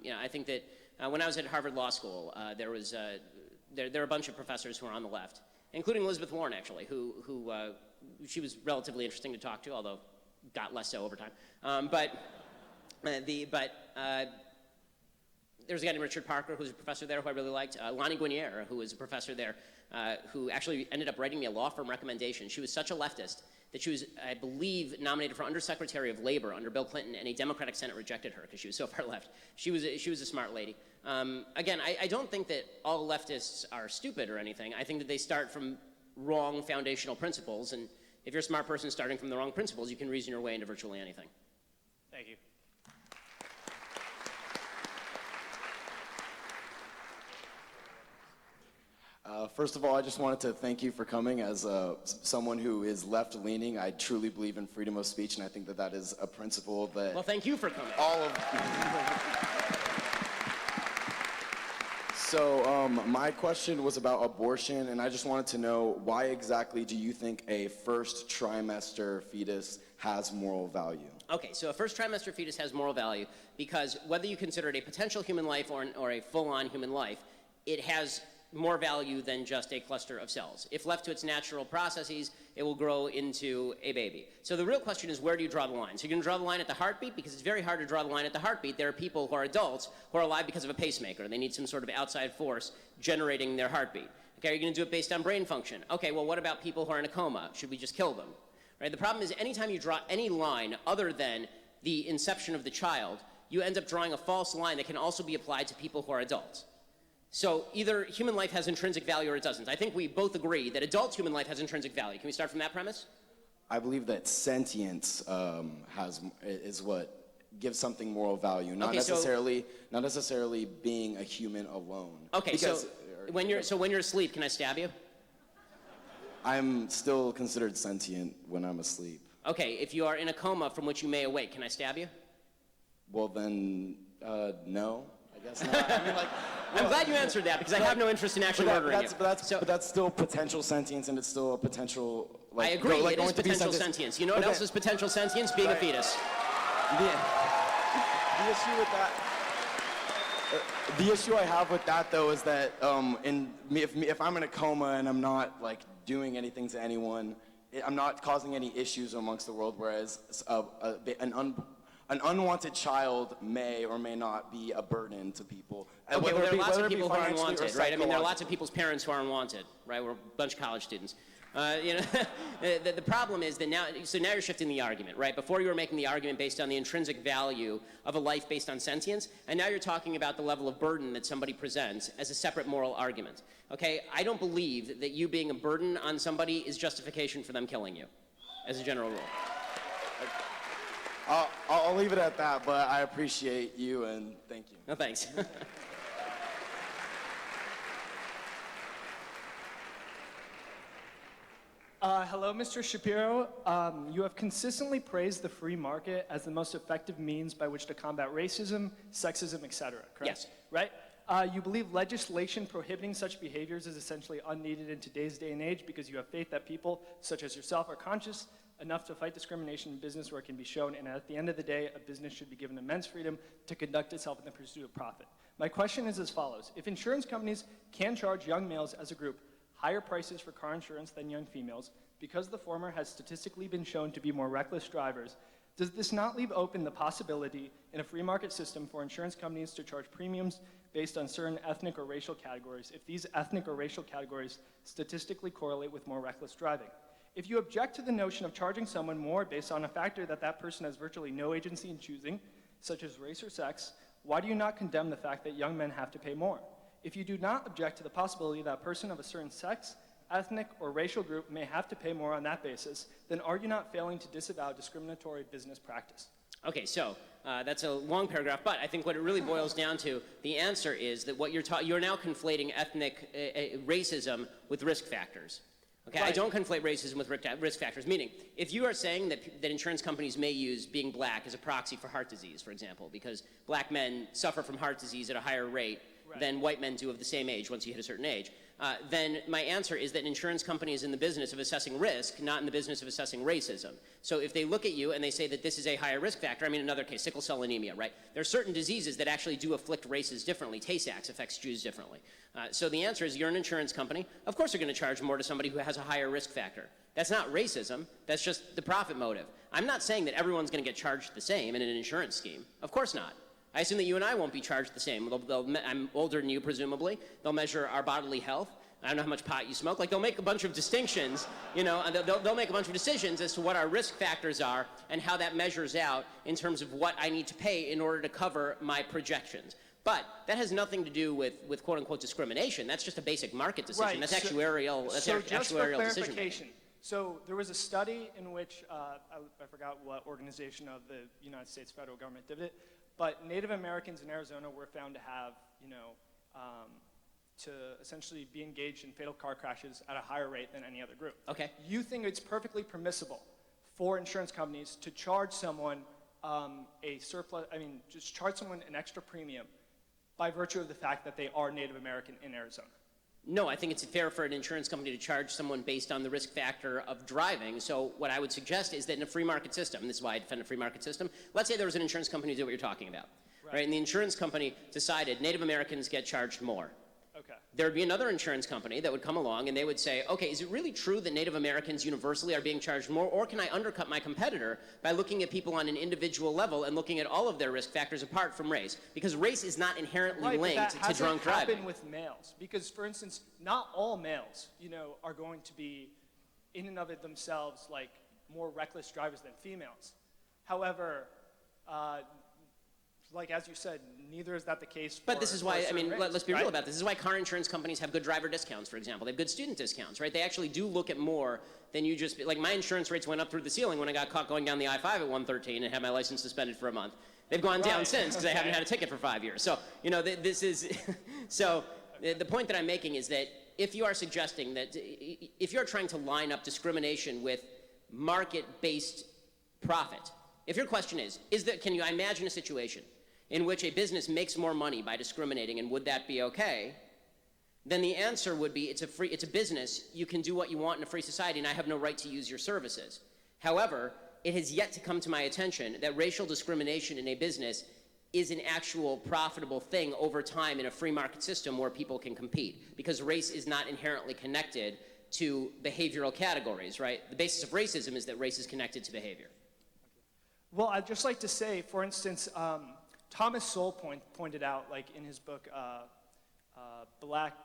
You know, I think that when I was at Harvard Law School, there are a bunch of professors who are on the left, including Elizabeth Warren, actually, who she was relatively interesting to talk to, although got less so over time. There's a guy named Richard Parker, who's a professor there, who I really liked. Lonnie Guinier, who was a professor there, who actually ended up writing me a law firm recommendation. She was such a leftist that she was, I believe, nominated for Undersecretary of Labor under Bill Clinton, and a Democratic Senate rejected her because she was so far left. She was a smart lady. Again, I don't think that all leftists are stupid or anything. I think that they start from wrong foundational principles, and if you're a smart person starting from the wrong principles, you can reason your way into virtually anything. Thank you. First of all, I just wanted to thank you for coming. As someone who is left-leaning, I truly believe in freedom of speech, and I think that that is a principle that Well, thank you for coming. all of... So my question was about abortion, and I just wanted to know, why exactly do you think a first trimester fetus has moral value? Okay, so a first trimester fetus has moral value because whether you consider it a potential human life or a full-on human life, it has more value than just a cluster of cells. If left to its natural processes, it will grow into a baby. So the real question is, where do you draw the line? So you're going to draw the line at the heartbeat, because it's very hard to draw the line at the heartbeat. There are people who are adults who are alive because of a pacemaker. They need some sort of outside force generating their heartbeat. Okay, are you going to do it based on brain function? Okay, well, what about people who are in a coma? Should we just kill them? Right? The problem is, anytime you draw any line other than the inception of the child, you end up drawing a false line that can also be applied to people who are adults. So either human life has intrinsic value or it doesn't. I think we both agree that adult human life has intrinsic value. Can we start from that premise? I believe that sentience is what gives something moral value, not necessarily being a human alone. Okay, because, so when you're asleep, can I stab you? I'm still considered sentient when I'm asleep. Okay, if you are in a coma from which you may awake, can I stab you? Well then, no, I guess not. I mean, like, I'm glad you answered that, because I have no interest in actually murdering you. But that's still potential sentience, and it's still a potential. Like, I agree. It is potential sentience. You know what else is potential sentience? Being a fetus. The issue with that. The issue I have with that, though, is that if I'm in a coma and I'm not like doing anything to anyone, I'm not causing any issues amongst the world. Whereas an unwanted child may or may not be a burden to people. Okay, well, there are lots of people who are financially or unwanted, right? I mean, there are lots of psychologically. people's parents who are unwanted, right? We're a bunch of college students. You know, the problem is that now you're shifting the argument, right? Before you were making the argument based on the intrinsic value of a life based on sentience, and now you're talking about the level of burden that somebody presents as a separate moral argument. Okay, I don't believe that you being a burden on somebody is justification for them killing you, as a general rule. I'll leave it at that, but I appreciate you and thank you. No, thanks. Hello, Mr. Shapiro. You have consistently praised the free market as the most effective means by which to combat racism, sexism, etc., correct? Yes. Right? You believe legislation prohibiting such behaviors is essentially unneeded in today's day and age because you have faith that people, such as yourself, are conscious enough to fight discrimination in business where it can be shown, and at the end of the day, a business should be given immense freedom to conduct itself in the pursuit of profit. My question is as follows. If insurance companies can charge young males as a group higher prices for car insurance than young females, because the former has statistically been shown to be more reckless drivers, does this not leave open the possibility in a free market system for insurance companies to charge premiums based on certain ethnic or racial categories if these ethnic or racial categories statistically correlate with more reckless driving? If you object to the notion of charging someone more based on a factor that that person has virtually no agency in choosing, such as race or sex, why do you not condemn the fact that young men have to pay more? If you do not object to the possibility that a person of a certain sex, ethnic, or racial group may have to pay more on that basis, then are you not failing to disavow discriminatory business practice? Okay, so that's a long paragraph, but I think what it really boils down to, the answer is that what you're now conflating ethnic racism with risk factors. Okay, right. I don't conflate racism with risk factors, meaning if you are saying that insurance companies may use being black as a proxy for heart disease, for example, because black men suffer from heart disease at a higher rate than white men do of the same age once you hit a certain age, then my answer is that an insurance company is in the business of assessing risk, not in the business of assessing racism. So if they look at you and they say that this is a higher risk factor, I mean, another case, sickle cell anemia, right? There are certain diseases that actually do afflict races differently. Tay-Sachs affects Jews differently. So the answer is you're an insurance company. Of course you're going to charge more to somebody who has a higher risk factor. That's not racism. That's just the profit motive. I'm not saying that everyone's going to get charged the same in an insurance scheme. Of course not. I assume that you and I won't be charged the same. I'm older than you, presumably. They'll measure our bodily health. I don't know how much pot you smoke. Like, they'll make a bunch of distinctions, you know, and they'll make a bunch of decisions as to what our risk factors are and how that measures out in terms of what I need to pay in order to cover my projections. But that has nothing to do with quote-unquote discrimination. That's just a basic market decision. Right. That's actuarial, Just for actuarial clarification, decision. so there was a study in which, I forgot what organization of the United States federal government did it, but Native Americans in Arizona were found to have, to essentially be engaged in fatal car crashes at a higher rate than any other group. Okay. You think it's perfectly permissible for insurance companies to charge someone just charge someone an extra premium by virtue of the fact that they are Native American in Arizona? No, I think it's fair for an insurance company to charge someone based on the risk factor of driving. So what I would suggest is that in a free market system, and this is why I defend a free market system, let's say there was an insurance company who did what you're talking about. Right? And the insurance company decided Native Americans get charged more. Okay. There would be another insurance company that would come along and they would say, okay, is it really true that Native Americans universally are being charged more, or can I undercut my competitor by looking at people on an individual level and looking at all of their risk factors apart from race? Because race is not inherently linked to drunk driving. But that hasn't happened with males. Because, for instance, not all males, are going to be, in and of it themselves, like more reckless drivers than females. However, like as you said, neither is that the case. But this is why, I mean, let's be real about this. This is why car insurance companies have good driver discounts, for example. They have good student discounts, right? They actually do look at more than you just, like my insurance rates went up through the ceiling when I got caught going down the I-5 at 113 and had my license suspended for a month. They've gone down since because I haven't had a ticket for 5 years. So, this is, so the point that I'm making is that if you are suggesting that, if you're trying to line up discrimination with market-based profit, if your question is that, can you imagine a situation in which a business makes more money by discriminating, and would that be okay? Then the answer would be, it's a business, you can do what you want in a free society, and I have no right to use your services. However, it has yet to come to my attention that racial discrimination in a business is an actual profitable thing over time in a free market system where people can compete, because race is not inherently connected to behavioral categories, right? The basis of racism is that race is connected to behavior. Well, I'd just like to say, for instance, Thomas Sowell pointed out, like in his book, Black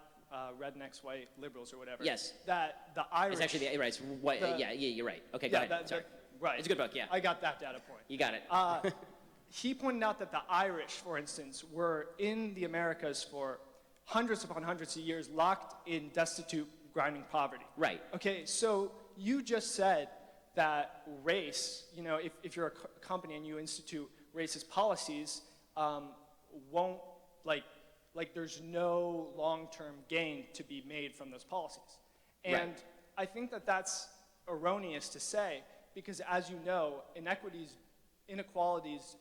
Rednecks, White Liberals, or whatever. Yes. That the Irish. It's actually right. It's white, yeah, you're right. Okay, go ahead. Sorry. Right. It's a good book. Yeah. I got that data point. You got it. He pointed out that the Irish, for instance, were in the Americas for hundreds upon hundreds of years, locked in destitute, grinding poverty. Right. Okay, so you just said that race, you know, if you're a company and you institute racist policies, won't, like there's no long-term gain to be made from those policies. And Right. I think that that's erroneous to say, because as you know, inequities, inequalities,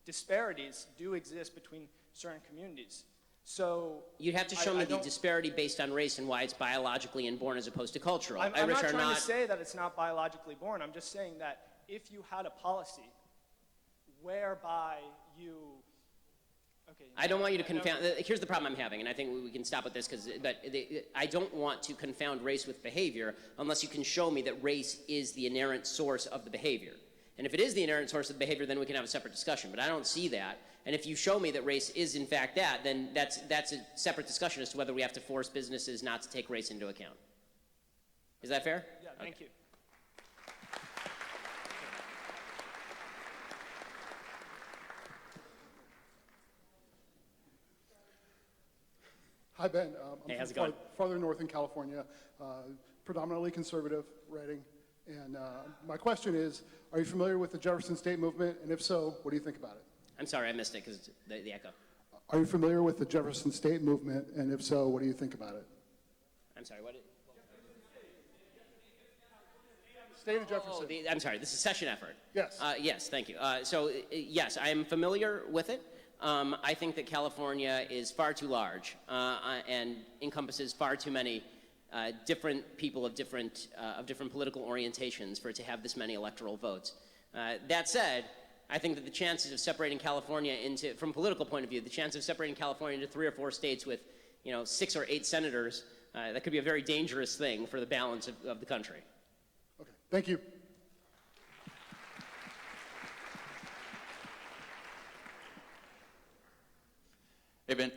disparities do exist between certain communities. So You'd have to show me the don't- disparity based on race and why it's biologically inborn as opposed to cultural. I'm Irish not are trying not. to say that it's not biologically born. I'm just saying that if you had a policy whereby you, okay. I don't want you to confound. Here's the problem I'm having, and I think we can stop with this I don't want to confound race with behavior unless you can show me that race is the inherent source of the behavior. And if it is the inherent source of the behavior, then we can have a separate discussion. But I don't see that. And if you show me that race is in fact that, then that's a separate discussion as to whether we have to force businesses not to take race into account. Is that fair? Yeah, thank you. Hi, Ben. Hey, I'm how's it from going? farther north in California, predominantly conservative writing. And my question is, are you familiar with the Jefferson State movement? And if so, what do you think about it? I'm sorry, I missed it because the echo. Are you familiar with the Jefferson State movement? And if so, what do you think about it? I'm sorry, what? State of Jefferson. I'm sorry, the secession effort. Yes. Yes, thank you. Yes, I am familiar with it. I think that California is far too large and encompasses far too many different people of different political orientations for it to have this many electoral votes. That said, I think that the chances of separating California into, from a political point of view, the chance of separating California into 3 or 4 states with, 6 or 8 senators, that could be a very dangerous thing for the balance of the country. Okay, thank you. Hey, Ben.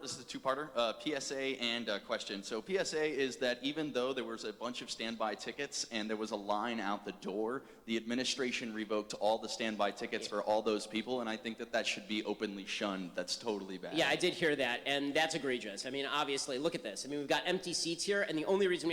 This is a two-parter, PSA and question. So PSA is that even though there was a bunch of standby tickets and there was a line out the door, the administration revoked all the standby tickets for all those people, and I think that should be openly shunned. That's totally bad. Yeah, I did hear that, and that's egregious. I mean, obviously, look at this. I mean, we've got empty seats here, and the only reason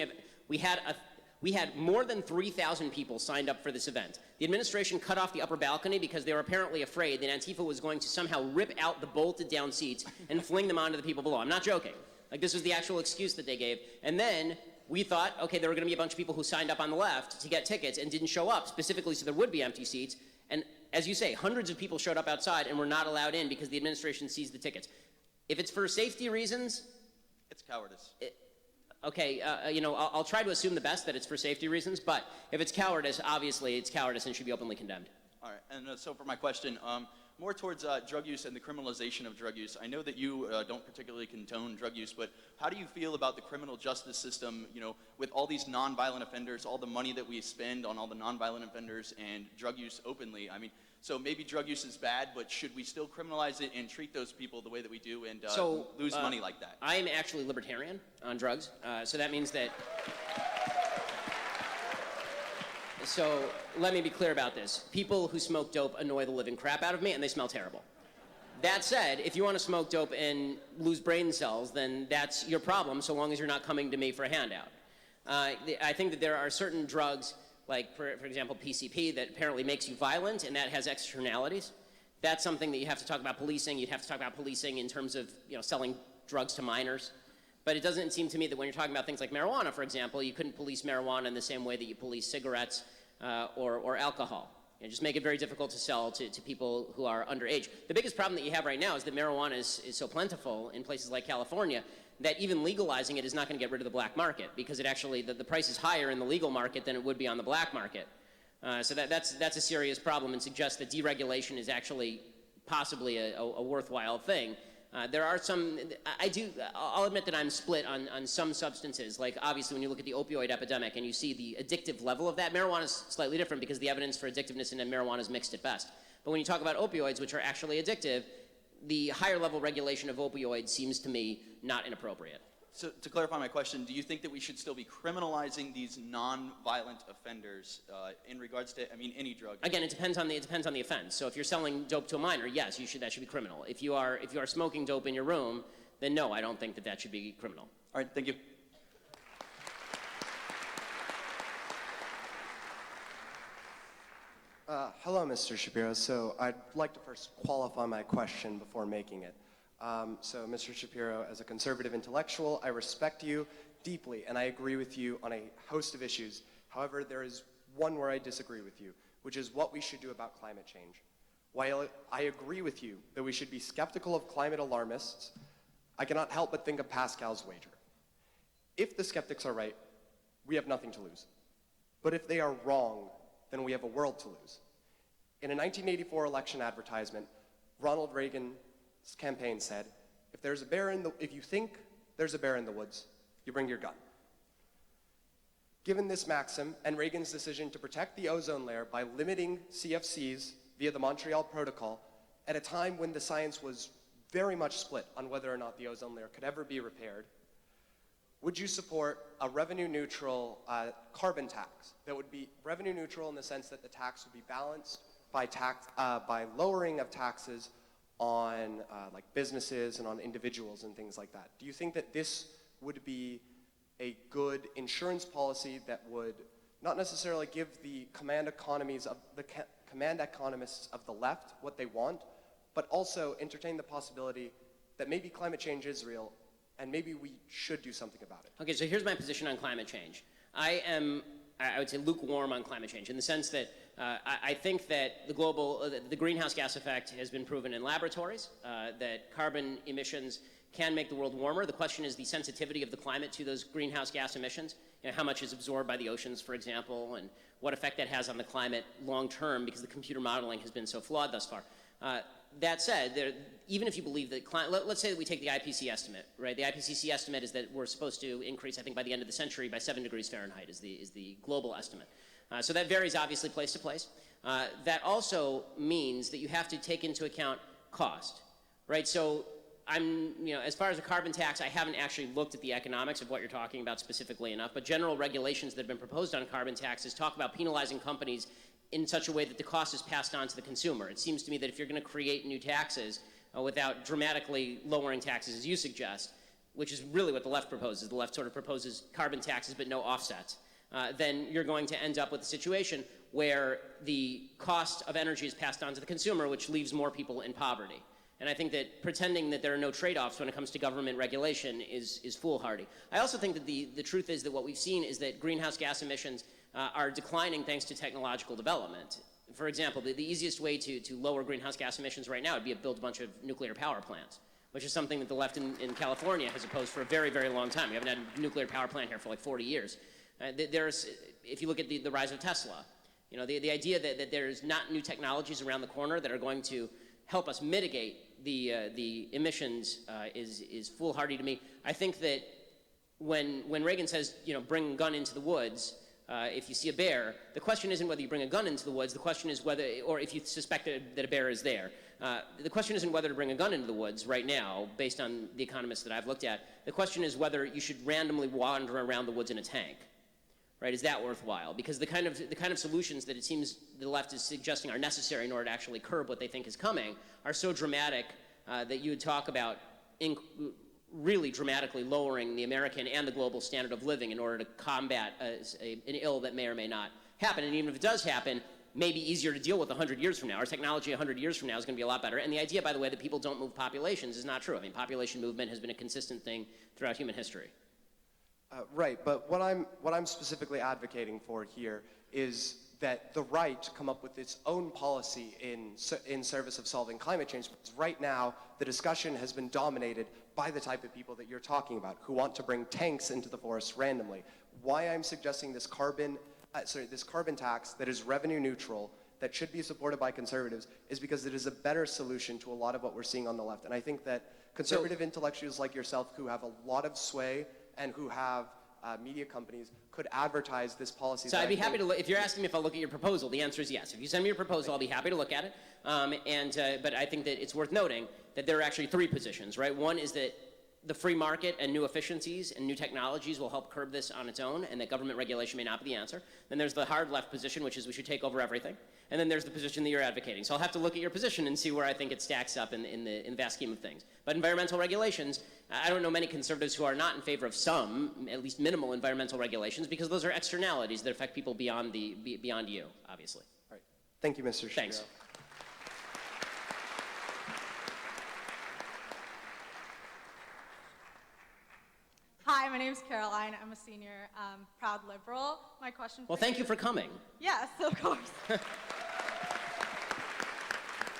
we had more than 3,000 people signed up for this event. The administration cut off the upper balcony because they were apparently afraid that Antifa was going to somehow rip out the bolted down seats and fling them onto the people below. I'm not joking. Like, this was the actual excuse that they gave. And then we thought, okay, there were going to be a bunch of people who signed up on the left to get tickets and didn't show up, specifically so there would be empty seats. And as you say, hundreds of people showed up outside and were not allowed in because the administration seized the tickets. If it's for safety reasons, It's cowardice. okay, I'll try to assume the best, that it's for safety reasons, but if it's cowardice, obviously it's cowardice and should be openly condemned. All right, and so for my question, more towards drug use and the criminalization of drug use. I know that you don't particularly condone drug use, but how do you feel about the criminal justice system, with all these nonviolent offenders, all the money that we spend on all the nonviolent offenders and drug use openly? I mean, so maybe drug use is bad, but should we still criminalize it and treat those people the way that we do and lose money like that? I am actually libertarian on drugs, so that means that... So let me be clear about this. People who smoke dope annoy the living crap out of me, and they smell terrible. That said, if you want to smoke dope and lose brain cells, then that's your problem, so long as you're not coming to me for a handout. I think that there are certain drugs, like, for example, PCP, that apparently makes you violent, and that has externalities. That's something that you have to talk about policing. You'd have to talk about policing in terms of, selling drugs to minors. But it doesn't seem to me that when you're talking about things like marijuana, for example, you couldn't police marijuana in the same way that you police cigarettes or alcohol. Just make it very difficult to sell to people who are underage. The biggest problem that you have right now is that marijuana is so plentiful in places like California that even legalizing it is not going to get rid of the black market, because it actually, the price is higher in the legal market than it would be on the black market. So that's a serious problem, and suggests that deregulation is actually possibly a worthwhile thing. There are some, I'll admit that I'm split on some substances. Like obviously when you look at the opioid epidemic and you see the addictive level of that, marijuana is slightly different because the evidence for addictiveness in marijuana is mixed at best. But when you talk about opioids, which are actually addictive, the higher level regulation of opioids seems to me not inappropriate. So to clarify my question, do you think that we should still be criminalizing these non-violent offenders in regards to, any drug? Again, it depends on the offense. So if you're selling dope to a minor, yes, that should be criminal. If you are smoking dope in your room, then no, I don't think that should be criminal. All right, thank you. Hello, Mr. Shapiro. So I'd like to first qualify my question before making it. So, Mr. Shapiro, as a conservative intellectual, I respect you deeply, and I agree with you on a host of issues. However, there is one where I disagree with you, which is what we should do about climate change. While I agree with you that we should be skeptical of climate alarmists, I cannot help but think of Pascal's wager. If the skeptics are right, we have nothing to lose. But if they are wrong, then we have a world to lose. In a 1984 election advertisement, Ronald Reagan's campaign said, if you think there's a bear in the woods, you bring your gun. Given this maxim and Reagan's decision to protect the ozone layer by limiting CFCs via the Montreal Protocol at a time when the science was very much split on whether or not the ozone layer could ever be repaired, would you support a revenue-neutral carbon tax that would be revenue-neutral in the sense that the tax would be balanced by lowering of taxes on like businesses and on individuals and things like that? Do you think that this would be a good insurance policy that would not necessarily give the command economists of the left what they want, but also entertain the possibility that maybe climate change is real and maybe we should do something about it? Okay, so here's my position on climate change. I would say lukewarm on climate change in the sense that I think that the greenhouse gas effect has been proven in laboratories, that carbon emissions can make the world warmer. The question is the sensitivity of the climate to those greenhouse gas emissions, how much is absorbed by the oceans, for example, and what effect that has on the climate long term because the computer modeling has been so flawed thus far. That said, even if you believe that let's say that we take the IPCC estimate, right? The IPCC estimate is that we're supposed to increase, I think, by the end of the century by 7 degrees Fahrenheit is the global estimate. So that varies obviously place to place. That also means that you have to take into account cost, right? So as far as a carbon tax, I haven't actually looked at the economics of what you're talking about specifically enough, but general regulations that have been proposed on carbon taxes talk about penalizing companies in such a way that the cost is passed on to the consumer. It seems to me that if you're going to create new taxes without dramatically lowering taxes, as you suggest, which is really what the left proposes, the left sort of proposes carbon taxes but no offsets, then you're going to end up with a situation where the cost of energy is passed on to the consumer, which leaves more people in poverty. And I think that pretending that there are no trade-offs when it comes to government regulation is foolhardy. I also think that the truth is that what we've seen is that greenhouse gas emissions are declining thanks to technological development. For example, the easiest way to lower greenhouse gas emissions right now would be to build a bunch of nuclear power plants, which is something that the left in California has opposed for a very, very long time. We haven't had a nuclear power plant here for like 40 years. If you look at the rise of Tesla, the idea that there's not new technologies around the corner that are going to help us mitigate the emissions is foolhardy to me. I think that when Reagan says, bring a gun into the woods, if you see a bear, the question isn't whether you bring a gun into the woods, the question is whether, or if you suspect that a bear is there. The question isn't whether to bring a gun into the woods right now, based on the economists that I've looked at. The question is whether you should randomly wander around the woods in a tank. Right, is that worthwhile? Because the kind of solutions that it seems the left is suggesting are necessary in order to actually curb what they think is coming are so dramatic that you would talk about really dramatically lowering the American and the global standard of living in order to combat an ill that may or may not happen. And even if it does happen, maybe easier to deal with 100 years from now. Our technology 100 years from now is going to be a lot better. And the idea, by the way, that people don't move populations is not true. I mean, population movement has been a consistent thing throughout human history. Right, but what I'm specifically advocating for here is that the right come up with its own policy in service of solving climate change. Because right now, the discussion has been dominated by the type of people that you're talking about, who want to bring tanks into the forest randomly. Why I'm suggesting this carbon tax that is revenue neutral that should be supported by conservatives is because it is a better solution to a lot of what we're seeing on the left. And I think that conservative intellectuals like yourself who have a lot of sway and who have media companies could advertise this policy. So I'd be happy to look, if you're asking me if I'll look at your proposal, the answer is yes. If you send me your proposal, I'll be happy to look at it. But I think that it's worth noting that there are actually three positions, right? One is that the free market and new efficiencies and new technologies will help curb this on its own, and that government regulation may not be the answer. Then there's the hard left position, which is we should take over everything. And then there's the position that you're advocating. So I'll have to look at your position and see where I think it stacks up in the vast scheme of things. But environmental regulations, I don't know many conservatives who are not in favor of some, at least minimal environmental regulations, because those are externalities that affect people beyond you, obviously. All right. Thank you, Mr. Shapiro. Thanks. Hi, my name is Caroline. I'm a senior, proud liberal. My question for Well, thank you for coming. Yes, of course.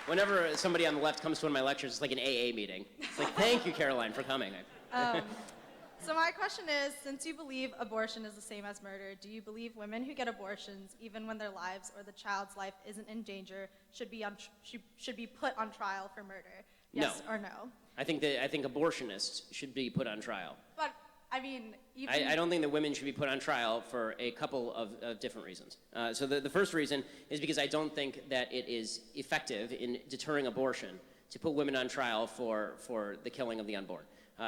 Whenever somebody on the left comes to one of my lectures, it's like an AA meeting. It's like, thank you, Caroline, for coming. So my question is, since you believe abortion is the same as murder, do you believe women who get abortions, even when their lives or the child's life isn't in danger, should be put on trial for murder? Yes or no? I think abortionists should be put on trial. But I mean, even... I don't think that women should be put on trial for a couple of different reasons. So the first reason is because I don't think that it is effective in deterring abortion to put women on trial for the killing of the unborn.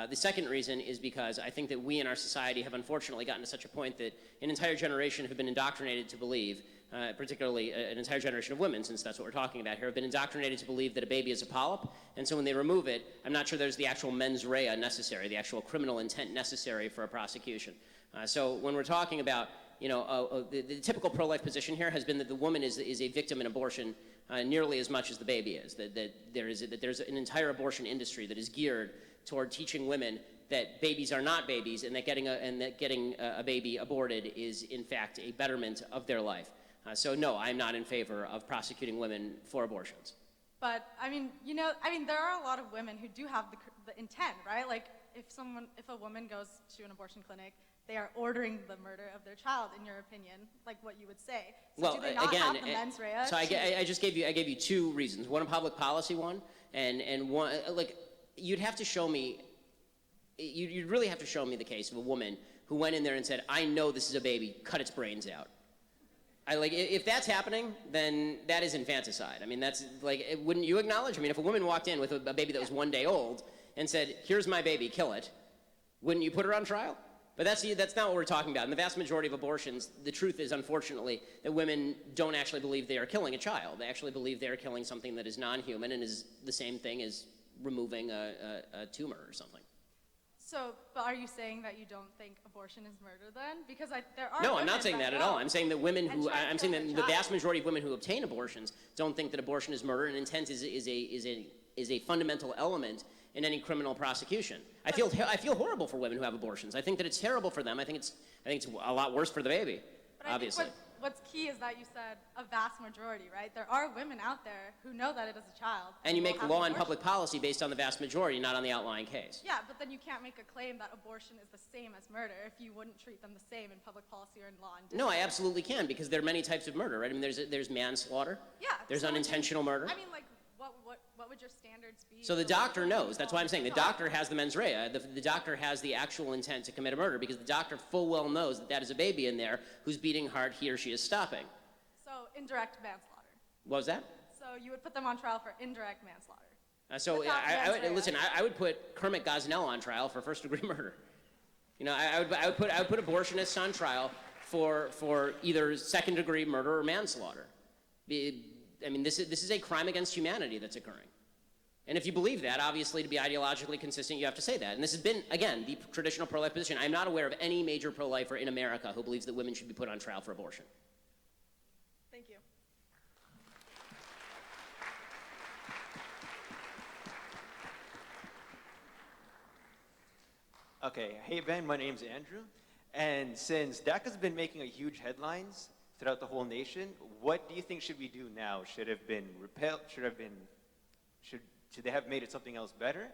The second reason is because I think that we in our society have unfortunately gotten to such a point that an entire generation have been indoctrinated to believe, particularly an entire generation of women, since that's what we're talking about here, have been indoctrinated to believe that a baby is a polyp, and so when they remove it, I'm not sure there's the actual mens rea necessary, the actual criminal intent necessary for a prosecution. So when we're talking about, the typical pro-life position here has been that the woman is a victim in abortion nearly as much as the baby is, that there's an entire abortion industry that is geared toward teaching women that babies are not babies, and that getting a baby aborted is in fact a betterment of their life. So no, I'm not in favor of prosecuting women for abortions. But I mean, there are a lot of women who do have the intent, right? Like if a woman goes to an abortion clinic, they are ordering the murder of their child, in your opinion, like what you would say. So well, do they not again, have the mens rea? So I gave you two reasons. One, a public policy one, and one, like, you'd have to show me, you'd really have to show me the case of a woman who went in there and said, I know this is a baby, cut its brains out. If that's happening, then that is infanticide. I mean, that's like, wouldn't you acknowledge? I mean, if a woman walked in with a baby that was 1 day old and said, here's my baby, kill it, wouldn't you put her on trial? But that's not what we're talking about. In the vast majority of abortions, the truth is, unfortunately, that women don't actually believe they are killing a child. They actually believe they are killing something that is non-human and is the same thing as removing a tumor or something. So, but are you saying that you don't think abortion is murder then? Because there are No, I'm not saying that at all. I'm saying that I'm saying that the vast majority of women who obtain abortions don't think that abortion is murder, and intent is a fundamental element in any criminal prosecution. I feel horrible for women who have abortions. I think that it's terrible for them. I think it's a lot worse for the baby, but obviously. I think what's key is that you said a vast majority, right? There are women out there who know that it is a child. And you make law and public policy based on the vast majority, not on the outlying case. Yeah, but then you can't make a claim that abortion is the same as murder if you wouldn't treat them the same in public policy or in law and No, I absolutely can, because there are many types of murder, right? I mean, there's manslaughter. Yeah. There's unintentional murder. I mean, like, what would your standards be? So the doctor knows. That's why I'm saying the doctor has the mens rea. The doctor has the actual intent to commit a murder, because the doctor full well knows that is a baby in there who's beating hard he or she is stopping. So indirect manslaughter. What was that? So you would put them on trial for indirect manslaughter. I would put Kermit Gosnell on trial for first-degree murder. I would put abortionists on trial for either second-degree murder or manslaughter. I mean, this is a crime against humanity that's occurring. And if you believe that, obviously, to be ideologically consistent, you have to say that. And this has been, again, the traditional pro-life position. I'm not aware of any major pro-lifer in America who believes that women should be put on trial for abortion. Thank you. Okay, hey Ben, my name's Andrew. And since DACA's been making a huge headlines throughout the whole nation, what do you think should we do now? Should have been repelled, should they have made it something else better?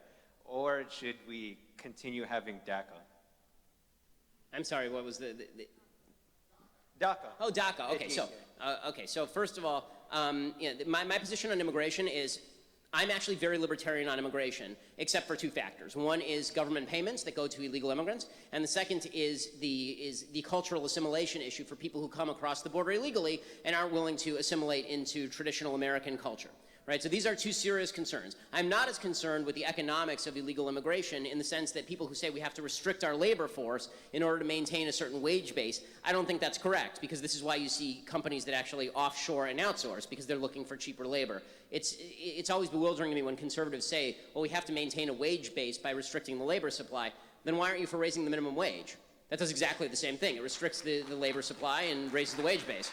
Or should we continue having DACA? I'm sorry, what was the... DACA. Oh, DACA. Okay, so first of all, my position on immigration is I'm actually very libertarian on immigration, except for two factors. One is government payments that go to illegal immigrants, and the second is the cultural assimilation issue for people who come across the border illegally and aren't willing to assimilate into traditional American culture. Right, so these are two serious concerns. I'm not as concerned with the economics of illegal immigration in the sense that people who say we have to restrict our labor force in order to maintain a certain wage base, I don't think that's correct, because this is why you see companies that actually offshore and outsource, because they're looking for cheaper labor. It's always bewildering to me when conservatives say, well, we have to maintain a wage base by restricting the labor supply. Then why aren't you for raising the minimum wage? That does exactly the same thing. It restricts the labor supply and raises the wage base.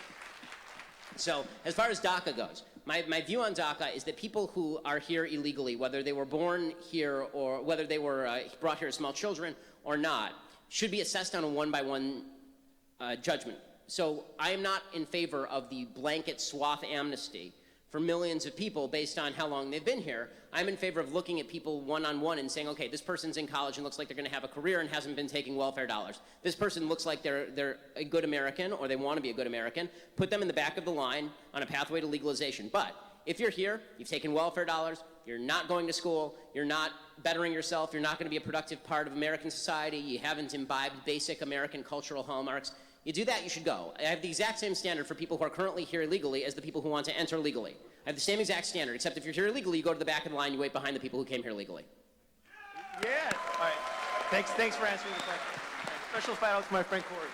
So as far as DACA goes, my view on DACA is that people who are here illegally, whether they were born here or whether they were brought here as small children or not, should be assessed on a one-by-one judgment. So I am not in favor of the blanket swath amnesty for millions of people based on how long they've been here. I'm in favor of looking at people one-on-one and saying, okay, this person's in college and looks like they're going to have a career and hasn't been taking welfare dollars. This person looks like they're a good American, or they want to be a good American. Put them in the back of the line on a pathway to legalization. But if you're here, you've taken welfare dollars, you're not going to school, you're not bettering yourself, you're not going to be a productive part of American society, you haven't imbibed basic American cultural hallmarks, you do that, you should go. I have the exact same standard for people who are currently here illegally as the people who want to enter legally. I have the same exact standard, except if you're here illegally, you go to the back of the line, you wait behind the people who came here legally. Yeah. All right. Thanks for answering the question. Special shout out to my friend Corey.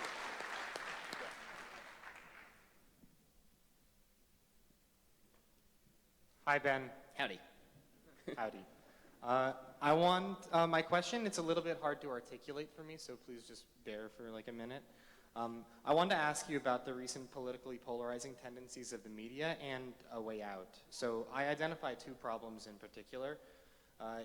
Hi, Ben. Howdy. Howdy. I want my question. It's a little bit hard to articulate for me, so please just bear for like a minute. I wanted to ask you about the recent politically polarizing tendencies of the media and a way out. So I identify two problems in particular.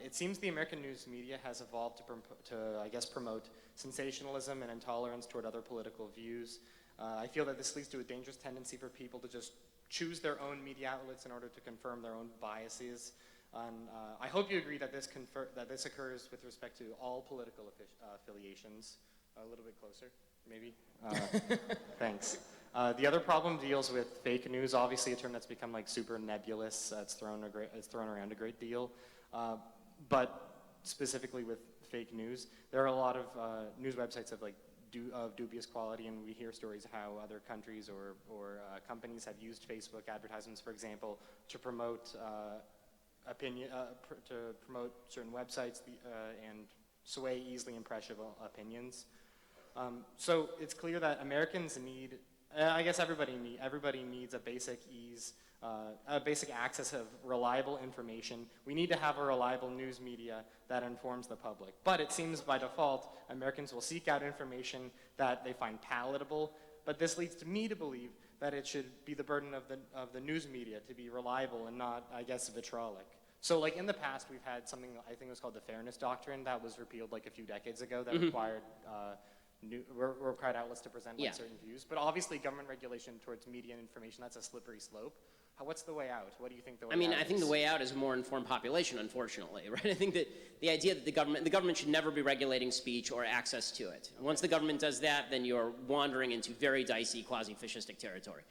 It seems the American news media has evolved to I guess, promote sensationalism and intolerance toward other political views. I feel that this leads to a dangerous tendency for people to just choose their own media outlets in order to confirm their own biases. I hope you agree that this occurs with respect to all political affiliations. A little bit closer, maybe? Thanks. The other problem deals with fake news, obviously a term that's become like super nebulous. It's thrown around a great deal. But specifically with fake news, there are a lot of news websites of dubious quality, and we hear stories how other countries or companies have used Facebook advertisements, for example, to promote to promote certain websites and sway easily impressionable opinions. So it's clear that Americans need, I guess everybody needs a basic basic access of reliable information. We need to have a reliable news media that informs the public. But it seems by default, Americans will seek out information that they find palatable, but this leads to me to believe that it should be the burden of the news media to be reliable and not, I guess, vitriolic. So like in the past, we've had something I think was called the Fairness Doctrine that was repealed like a few decades ago that required required outlets to present certain views. But obviously government regulation towards media and information, that's a slippery slope. What's the way out? What do you think the way out is? I think the way out is a more informed population, unfortunately, right? I think that the idea that the government should never be regulating speech or access to it. Once the government does that, then you're wandering into very dicey, quasi-fascistic territory.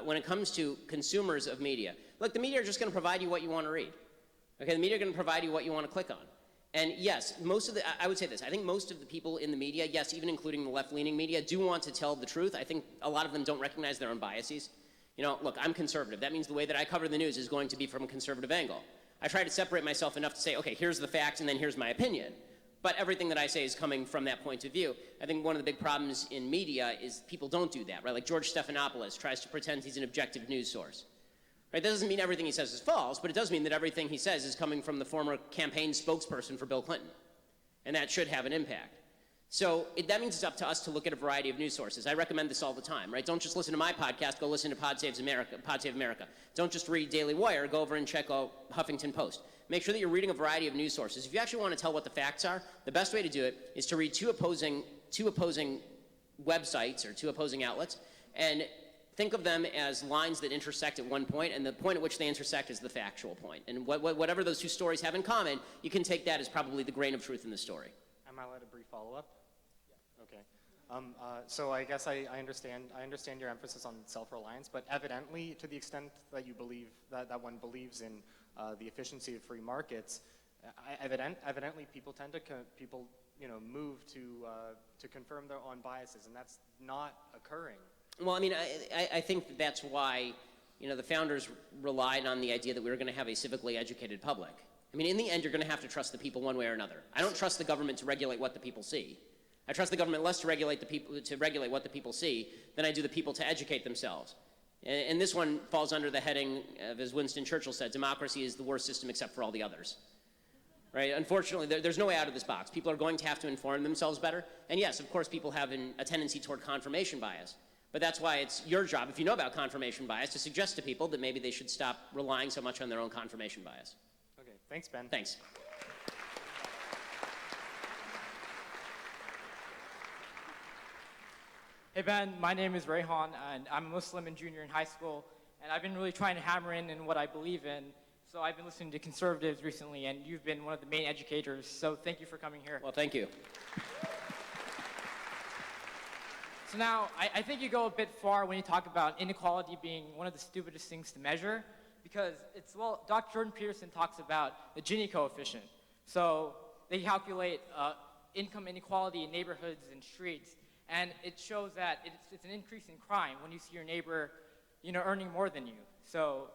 When it comes to consumers of media, look, the media are just going to provide you what you want to read. Okay, the media are going to provide you what you want to click on. And yes, I would say this, I think most of the people in the media, yes, even including the left-leaning media, do want to tell the truth. I think a lot of them don't recognize their own biases. You know, look, I'm conservative. That means the way that I cover the news is going to be from a conservative angle. I try to separate myself enough to say, okay, here's the facts and then here's my opinion. But everything that I say is coming from that point of view. I think one of the big problems in media is people don't do that, right? Like George Stephanopoulos tries to pretend he's an objective news source. Right? That doesn't mean everything he says is false, but it does mean that everything he says is coming from the former campaign spokesperson for Bill Clinton. And that should have an impact. So that means it's up to us to look at a variety of news sources. I recommend this all the time, right? Don't just listen to my podcast, go listen to Pod Save America. Don't just read Daily Wire, go over and check out Huffington Post. Make sure that you're reading a variety of news sources. If you actually want to tell what the facts are, the best way to do it is to read two opposing websites or two opposing outlets, and think of them as lines that intersect at one point, and the point at which they intersect is the factual point. And whatever those two stories have in common, you can take that as probably the grain of truth in the story. Am I allowed a brief follow-up? Yeah. Okay. So I guess I understand your emphasis on self-reliance, but evidently, to the extent that you believe that one believes in the efficiency of free markets, evidently people tend to move to confirm their own biases, and that's not occurring. Well, I mean, I think that's why, the founders relied on the idea that we were going to have a civically educated public. I mean, in the end, you're going to have to trust the people one way or another. I don't trust the government to regulate what the people see. I trust the government less to regulate what the people see than I do the people to educate themselves. And this one falls under the heading of, as Winston Churchill said, democracy is the worst system except for all the others. Right? Unfortunately, there's no way out of this box. People are going to have to inform themselves better. And yes, of course, people have a tendency toward confirmation bias. But that's why it's your job, if you know about confirmation bias, to suggest to people that maybe they should stop relying so much on their own confirmation bias. Okay, thanks, Ben. Thanks. Hey Ben, my name is Rayhan, and I'm a Muslim and junior in high school, and I've been really trying to hammer in what I believe in. So I've been listening to conservatives recently, and you've been one of the main educators, so thank you for coming here. Well, thank you. So now, I think you go a bit far when you talk about inequality being one of the stupidest things to measure, because Dr. Jordan Peterson talks about the Gini coefficient. So they calculate income inequality in neighborhoods and streets, and it shows that it's an increase in crime when you see your neighbor, earning more than you. So,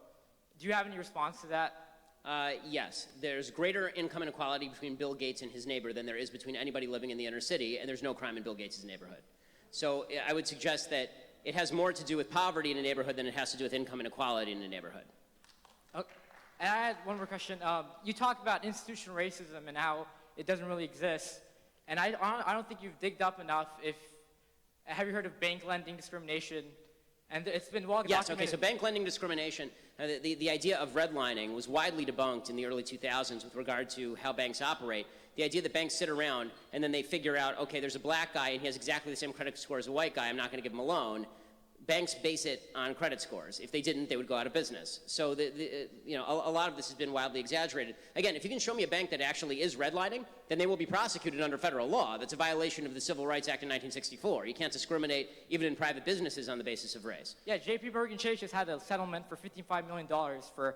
do you have any response to that? Yes. There's greater income inequality between Bill Gates and his neighbor than there is between anybody living in the inner city, and there's no crime in Bill Gates' neighborhood. So I would suggest that it has more to do with poverty in a neighborhood than it has to do with income inequality in a neighborhood. Okay. And I had one more question. You talk about institutional racism and how it doesn't really exist, and I don't think you've digged up enough. Have you heard of bank lending discrimination? And it's been well documented. Yes, okay, so bank lending discrimination, the idea of redlining was widely debunked in the early 2000s with regard to how banks operate. The idea that banks sit around and then they figure out, okay, there's a black guy and he has exactly the same credit score as a white guy, I'm not going to give him a loan. Banks base it on credit scores. If they didn't, they would go out of business. So a lot of this has been wildly exaggerated. Again, if you can show me a bank that actually is redlining, then they will be prosecuted under federal law. That's a violation of the Civil Rights Act of 1964. You can't discriminate even in private businesses on the basis of race. Yeah, JP Morgan Chase just had a settlement for $55 million for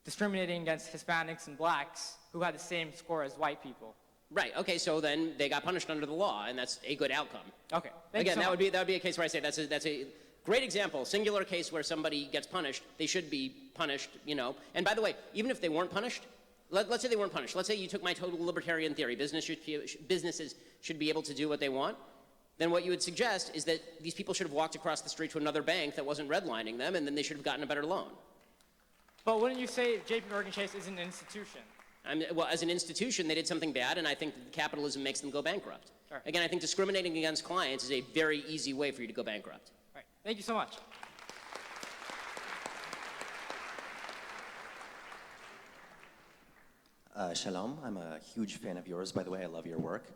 discriminating against Hispanics and blacks who had the same score as white people. Right, okay, so then they got punished under the law, and that's a good outcome. Okay, Again, that would be a case where I say that's a great example, singular case where somebody gets punished, they should be punished, And by the way, even if they weren't punished, let's say they weren't punished. Let's say you took my total libertarian theory, businesses should be able to do what they want. Then what you would suggest is that these people should have walked across the street to another bank that wasn't redlining them, and then they should have gotten a better loan. But wouldn't you say JP Morgan Chase isn't an institution? Well, as an institution, they did something bad, and I think that capitalism makes them go bankrupt. Right. Again, I think discriminating against clients is a very easy way for you to go bankrupt. Right. Thank you so much. Shalom, I'm a huge fan of yours, by the way, I love your work.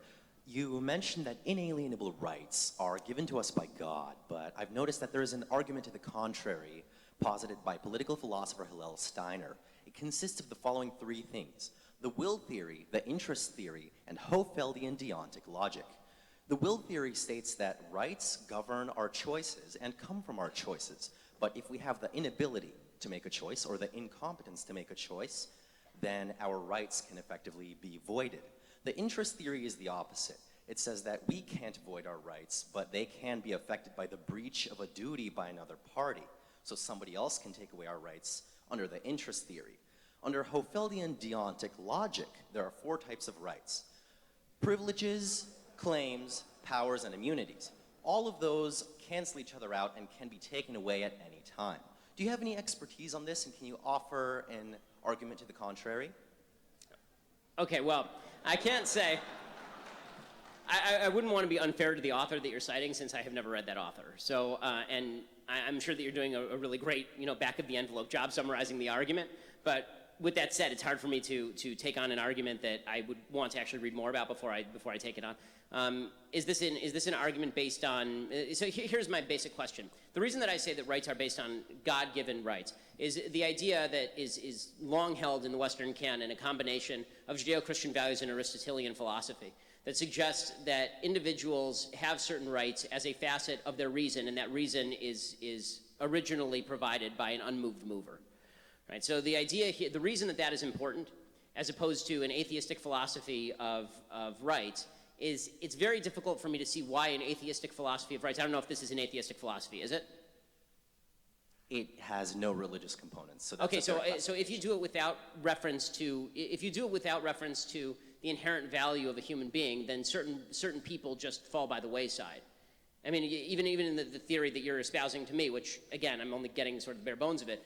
You mentioned that inalienable rights are given to us by God, but I've noticed that there is an argument to the contrary posited by political philosopher Hillel Steiner. It consists of the following three things: the will theory, the interest theory, and Hofeldian deontic logic. The will theory states that rights govern our choices and come from our choices, but if we have the inability to make a choice or the incompetence to make a choice, then our rights can effectively be voided. The interest theory is the opposite. It says that we can't void our rights, but they can be affected by the breach of a duty by another party. So somebody else can take away our rights under the interest theory. Under Hofeldian deontic logic, there are four types of rights: privileges, claims, powers, and immunities. All of those cancel each other out and can be taken away at any time. Do you have any expertise on this, and can you offer an argument to the contrary? Okay, well, I can't say. I wouldn't want to be unfair to the author that you're citing, since I have never read that author. So, and I'm sure that you're doing a really great, back of the envelope job summarizing the argument. But with that said, it's hard for me to take on an argument that I would want to actually read more about before I take it on. Is this an argument based on? So here's my basic question. The reason that I say that rights are based on God-given rights is the idea that is long held in the Western canon, a combination of Judeo-Christian values and Aristotelian philosophy that suggests that individuals have certain rights as a facet of their reason, and that reason is originally provided by an unmoved mover. Right, so the idea here, the reason that is important, as opposed to an atheistic philosophy of rights, is it's very difficult for me to see why an atheistic philosophy of rights, I don't know if this is an atheistic philosophy, is it? It has no religious components. So that's okay, so if you do it without reference to, the inherent value of a human being, then certain people just fall by the wayside. I mean, even in the theory that you're espousing to me, which again, I'm only getting sort of the bare bones of it,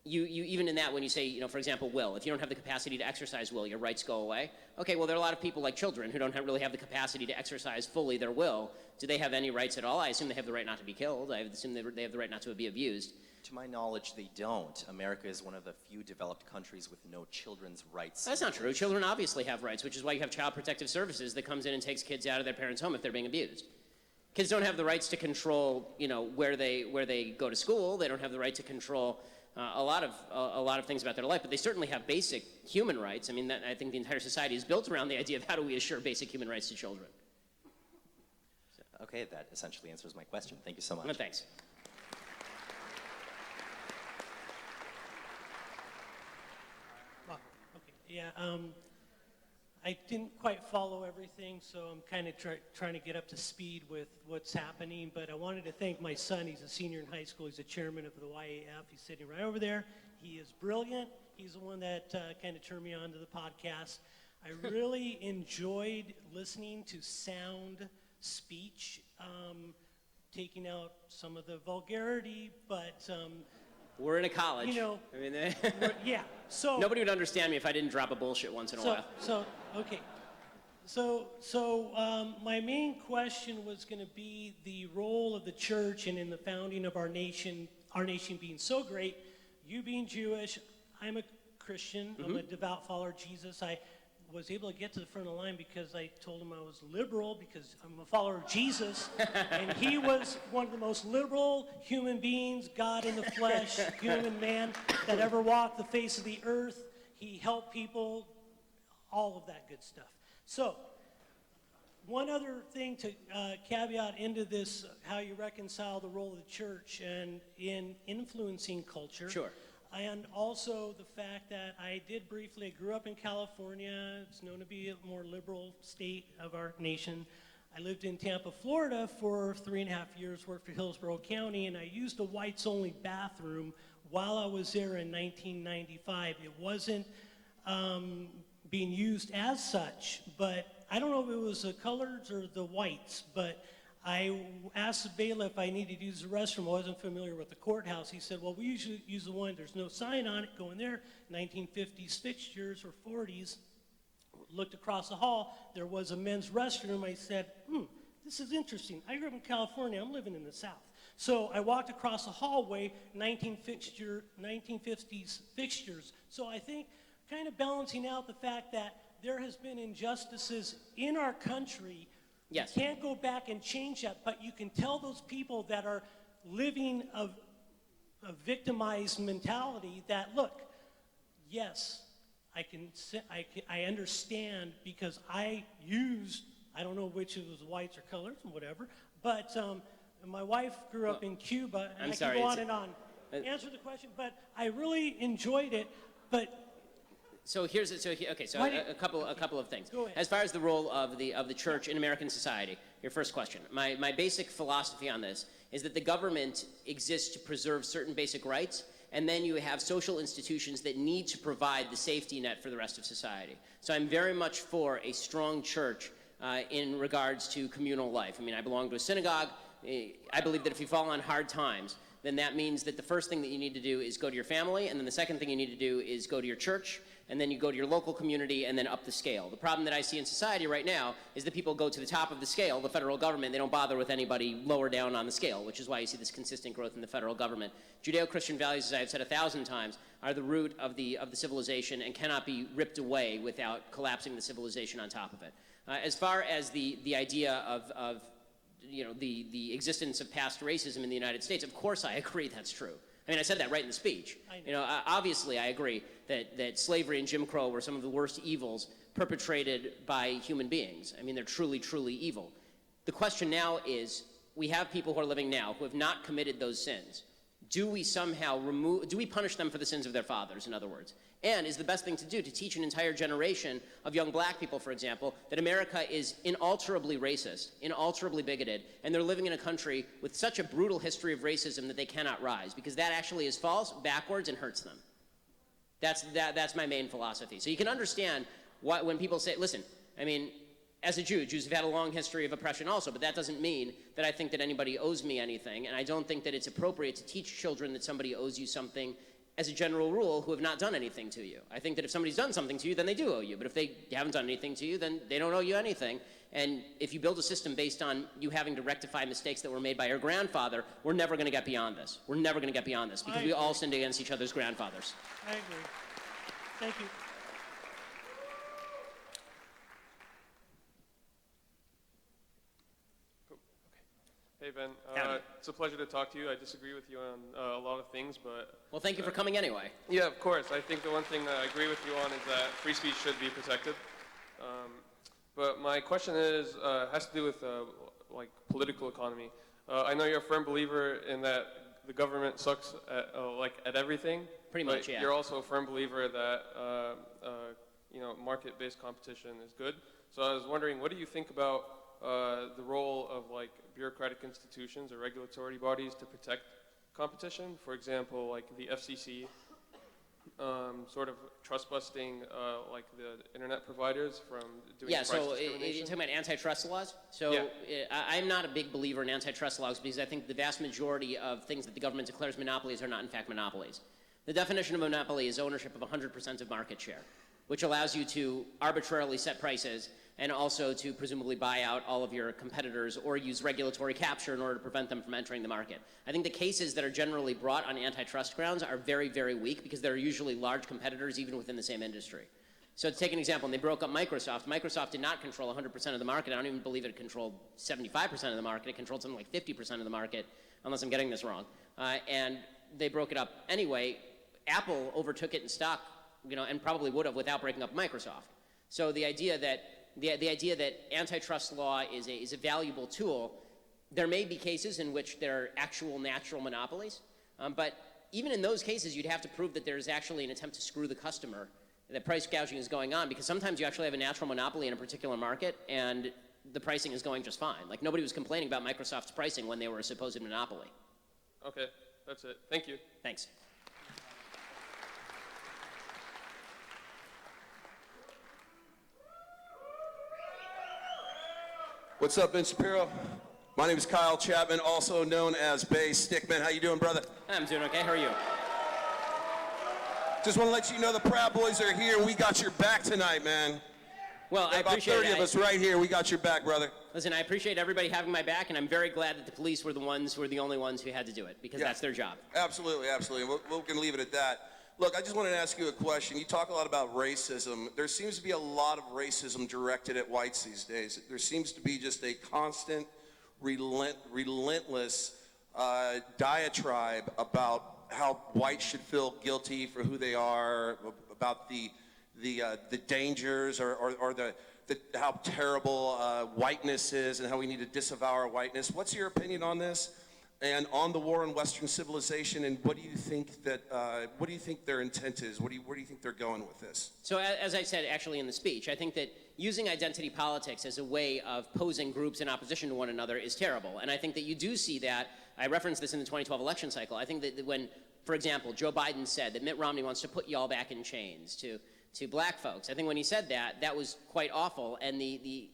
you even in that, when you say, for example, will, if you don't have the capacity to exercise will, your rights go away. Okay, well, there are a lot of people like children who don't really have the capacity to exercise fully their will. Do they have any rights at all? I assume they have the right not to be killed. I assume they have the right not to be abused. To my knowledge, they don't. America is one of the few developed countries with no children's rights. That's not true. Children obviously have rights, which is why you have Child Protective Services that comes in and takes kids out of their parents' home if they're being abused. Kids don't have the rights to control, where they go to school. They don't have the right to control a lot of things about their life, but they certainly have basic human rights. I mean, I think the entire society is built around the idea of how do we assure basic human rights to children. Okay, that essentially answers my question. Thank you so much. No, thanks. Yeah, I didn't quite follow everything, so I'm kind of trying to get up to speed with what's happening, but I wanted to thank my son. He's a senior in high school. He's the chairman of the YAF. He's sitting right over there. He is brilliant. He's the one that kind of turned me on to the podcast. I really enjoyed listening to sound speech, taking out some of the vulgarity, but... We're in a college. I mean, yeah. So nobody would understand me if I didn't drop a bullshit once in a while. Okay. So my main question was going to be the role of the church and in the founding of our nation being so great. You being Jewish, I'm a Christian. I'm a devout follower of Jesus. I was able to get to the front of the line because I told him I was liberal because I'm a follower of Jesus. And he was one of the most liberal human beings, God in the flesh, human man that ever walked the face of the earth. He helped people, all of that good stuff. So, one other thing to caveat into this, how you reconcile the role of the church and in influencing culture. Sure. And also the fact that I grew up in California. It's known to be a more liberal state of our nation. I lived in Tampa, Florida for 3.5 years, worked for Hillsborough County, and I used a whites-only bathroom while I was there in 1995. It wasn't being used as such, but I don't know if it was the coloreds or the whites, but I asked the bailiff if I needed to use the restroom. I wasn't familiar with the courthouse. He said, well, we usually use the one, there's no sign on it, go in there, 1950s fixtures or 40s. Looked across the hall, there was a men's restroom. I said, this is interesting. I grew up in California, I'm living in the South. So I walked across the hallway, 1950s fixtures. So I think kind of balancing out the fact that there has been injustices in our country. Yes. You can't go back and change that, but you can tell those people that are living a victimized mentality that, look, yes, I understand because I don't know which it was whites or colors or whatever, but my wife grew up in Cuba, and I can go on and on. Answer the question, but I really enjoyed it, but So a couple of things. Go ahead. As far as the role of the church in American society, your first question. My basic philosophy on this is that the government exists to preserve certain basic rights, and then you have social institutions that need to provide the safety net for the rest of society. So I'm very much for a strong church in regards to communal life. I mean, I belong to a synagogue. I believe that if you fall on hard times, then that means that the first thing that you need to do is go to your family, and then the second thing you need to do is go to your church, and then you go to your local community, and then up the scale. The problem that I see in society right now is that people go to the top of the scale, the federal government, they don't bother with anybody lower down on the scale, which is why you see this consistent growth in the federal government. Judeo-Christian values, as I have said 1,000 times, are the root of the civilization and cannot be ripped away without collapsing the civilization on top of it. As far as the idea of the existence of past racism in the United States, of course I agree that's true. I mean, I said that right in the speech. Obviously I agree that slavery and Jim Crow were some of the worst evils perpetrated by human beings. I mean, they're truly, truly evil. The question now is, we have people who are living now who have not committed those sins. Do we somehow do we punish them for the sins of their fathers, in other words? And is the best thing to do to teach an entire generation of young black people, for example, that America is inalterably racist, inalterably bigoted, and they're living in a country with such a brutal history of racism that they cannot rise, because that actually is false, backwards, and hurts them. That's my main philosophy. So you can understand when people say, listen, I mean, as a Jew, Jews have had a long history of oppression also, but that doesn't mean that I think that anybody owes me anything, and I don't think that it's appropriate to teach children that somebody owes you something as a general rule who have not done anything to you. I think that if somebody's done something to you, then they do owe you, but if they haven't done anything to you, then they don't owe you anything. And if you build a system based on you having to rectify mistakes that were made by your grandfather, we're never going to get beyond this. We're never going to get beyond this, because we all sinned against each other's grandfathers. I agree. Thank you. Hey, Ben. It's a pleasure to talk to you. I disagree with you on a lot of things, but... Well, thank you for coming anyway. Yeah, of course. I think the one thing that I agree with you on is that free speech should be protected. But my question has to do with like political economy. I know you're a firm believer in that the government sucks at everything. Pretty much, yeah. You're also a firm believer that market-based competition is good. So I was wondering, what do you think about the role of like bureaucratic institutions or regulatory bodies to protect competition? For example, like the FCC, sort of trust busting like the internet providers from doing price discrimination. You're talking about antitrust laws? So yeah. I'm not a big believer in antitrust laws, because I think the vast majority of things that the government declares monopolies are not in fact monopolies. The definition of monopoly is ownership of 100% of market share, which allows you to arbitrarily set prices and also to presumably buy out all of your competitors or use regulatory capture in order to prevent them from entering the market. I think the cases that are generally brought on antitrust grounds are very, very weak, because there are usually large competitors even within the same industry. So to take an example, when they broke up Microsoft, Microsoft did not control 100% of the market. I don't even believe it controlled 75% of the market. It controlled something like 50% of the market, unless I'm getting this wrong. And they broke it up anyway. Apple overtook it in stock, and probably would have without breaking up Microsoft. So the idea that antitrust law is a valuable tool. There may be cases in which there are actual natural monopolies, but even in those cases, you'd have to prove that there's actually an attempt to screw the customer, that price gouging is going on, because sometimes you actually have a natural monopoly in a particular market, and the pricing is going just fine. Like, nobody was complaining about Microsoft's pricing when they were a supposed monopoly. Okay, that's it. Thank you. Thanks. What's up, Ben Shapiro? My name is Kyle Chapman, also known as Bay Stickman. How you doing, brother? I'm doing okay. How are you? Just want to let you know the Proud Boys are here. We got your back tonight, man. Well, I appreciate about 30 of us right here. We got your back, brother. Listen, I appreciate everybody having my back, and I'm very glad that the police were the only ones who had to do it, because that's their job. Absolutely, absolutely. We're going to leave it at that. Look, I just wanted to ask you a question. You talk a lot about racism. There seems to be a lot of racism directed at whites these days. There seems to be just a constant, relentless diatribe about how whites should feel guilty for who they are, about the dangers or how terrible whiteness is, and how we need to disavow our whiteness. What's your opinion on this? And on the war on Western civilization, and what do you think their intent is? Where do you think they're going with this? So as I said actually in the speech, I think that using identity politics as a way of posing groups in opposition to one another is terrible. And I think that you do see that. I referenced this in the 2012 election cycle. I think that when, for example, Joe Biden said that Mitt Romney wants to put y'all back in chains to black folks, I think when he said that, that was quite awful. And the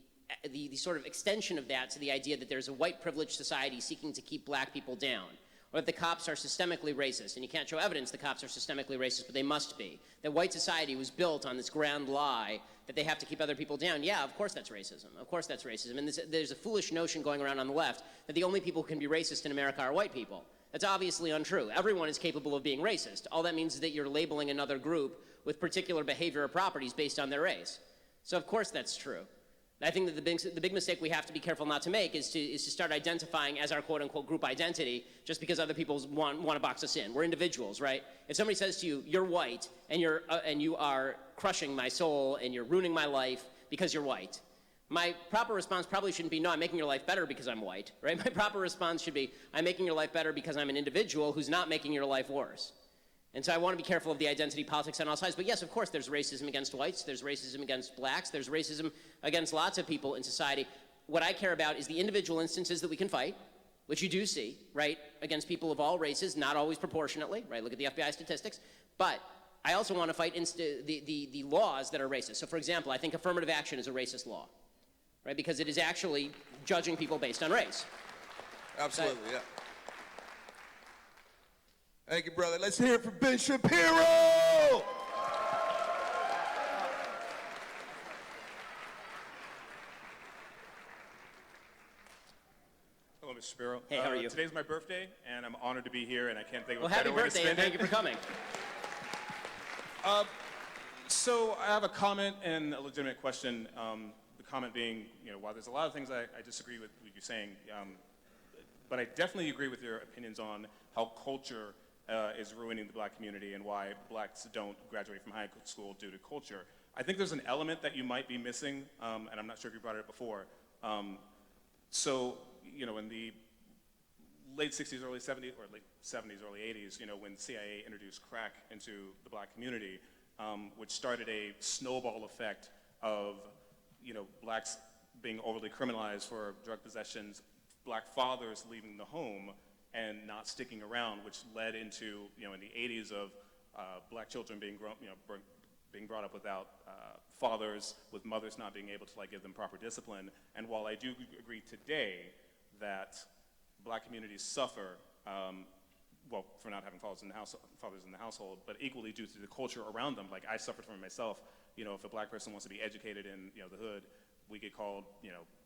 sort of extension of that to the idea that there's a white privileged society seeking to keep black people down, or that the cops are systemically racist. And you can't show evidence the cops are systemically racist, but they must be. That white society was built on this grand lie that they have to keep other people down. Yeah, of course that's racism. Of course that's racism. And there's a foolish notion going around on the left that the only people who can be racist in America are white people. That's obviously untrue. Everyone is capable of being racist. All that means is that you're labeling another group with particular behavior or properties based on their race. So of course that's true. I think that the big mistake we have to be careful not to make is to start identifying as our quote-unquote group identity just because other people want to box us in. We're individuals, right? If somebody says to you, you're white, and you are crushing my soul, and you're ruining my life because you're white, my proper response probably shouldn't be, no, I'm making your life better because I'm white, right? My proper response should be, I'm making your life better because I'm an individual who's not making your life worse. And so I want to be careful of the identity politics on all sides. But yes, of course, there's racism against whites, there's racism against blacks, there's racism against lots of people in society. What I care about is the individual instances that we can fight, which you do see, right, against people of all races, not always proportionately, right? Look at the FBI statistics. But I also want to fight the laws that are racist. So for example, I think affirmative action is a racist law, right? Because it is actually judging people based on race. Absolutely, yeah. Thank you, brother. Let's hear it for Ben Shapiro! Hello, Mr. Shapiro. Hey, how are you? Today's my birthday, and I'm honored to be here, and I can't think of Well, a better happy way to birthday, spend and thank it. you for coming. So I have a comment and a legitimate question. The comment being, while there's a lot of things I disagree with what you're saying, but I definitely agree with your opinions on how culture is ruining the black community and why blacks don't graduate from high school due to culture. I think there's an element that you might be missing, and I'm not sure if you brought it up before. In the late 60s, early 70s, or late 70s, early 80s, when CIA introduced crack into the black community, which started a snowball effect of, blacks being overly criminalized for drug possessions, black fathers leaving the home and not sticking around, which led into, in the 80s of black children being being brought up without fathers, with mothers not being able to give them proper discipline. And while I do agree today that black communities suffer, for not having fathers in the household, but equally due to the culture around them. Like I suffered from it myself. If a black person wants to be educated in the hood, we get called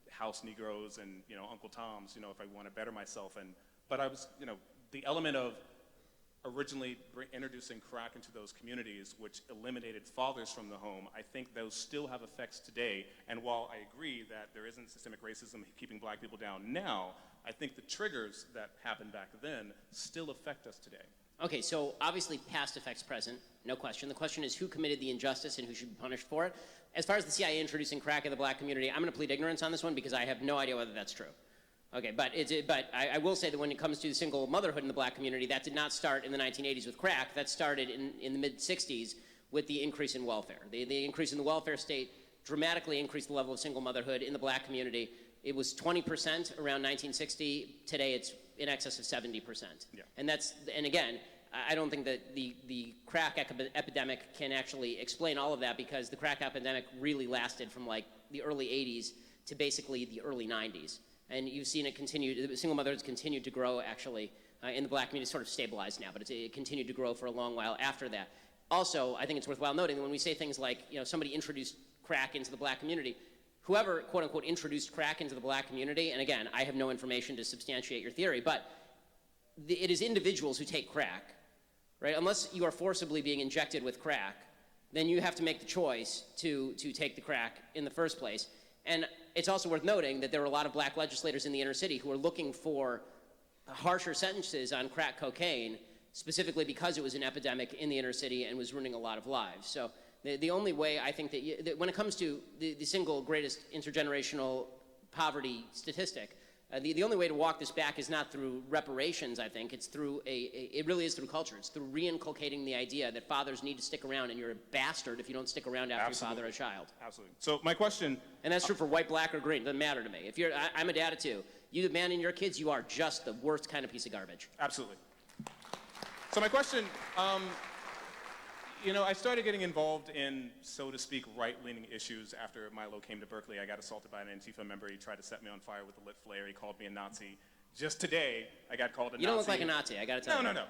house Negroes and Uncle Toms. If I want to better myself, but I was the element of originally introducing crack into those communities, which eliminated fathers from the home, I think those still have effects today. And while I agree that there isn't systemic racism keeping black people down now, I think the triggers that happened back then still affect us today. Okay, so obviously past affects present, no question. The question is who committed the injustice and who should be punished for it. As far as the CIA introducing crack in the black community, I'm going to plead ignorance on this one because I have no idea whether that's true. Okay, but I will say that when it comes to single motherhood in the black community, that did not start in the 1980s with crack. That started in the mid-60s with the increase in welfare. The increase in the welfare state dramatically increased the level of single motherhood in the black community. It was 20% around 1960. Today it's in excess of 70%. Yeah. And again, I don't think that the crack epidemic can actually explain all of that because the crack epidemic really lasted from the early 80s to basically the early 90s. And you've seen it continue, single motherhood's continued to grow actually in the black community. It's sort of stabilized now, but it continued to grow for a long while after that. Also, I think it's worthwhile noting that when we say things like, somebody introduced crack into the black community, whoever, quote unquote, introduced crack into the black community, and again, I have no information to substantiate your theory, but it is individuals who take crack, right? Unless you are forcibly being injected with crack, then you have to make the choice to take the crack in the first place. And it's also worth noting that there are a lot of black legislators in the inner city who are looking for harsher sentences on crack cocaine, specifically because it was an epidemic in the inner city and was ruining a lot of lives. So the only way I think that when it comes to the single greatest intergenerational poverty statistic, the only way to walk this back is not through reparations, I think. It's through it really is through culture. It's through reinculcating the idea that fathers need to stick around, and you're a bastard if you don't stick around after you father a child. Absolutely. So my question... And that's true for white, black, or green. It doesn't matter to me. I'm a dad of two. You abandon your kids, you are just the worst kind of piece of garbage. Absolutely. So my question, I started getting involved in, so to speak, right-leaning issues after Milo came to Berkeley. I got assaulted by an Antifa member. He tried to set me on fire with a lit flare. He called me a Nazi. Just today, I got called a Nazi. You don't look like a Nazi, I gotta tell you. No.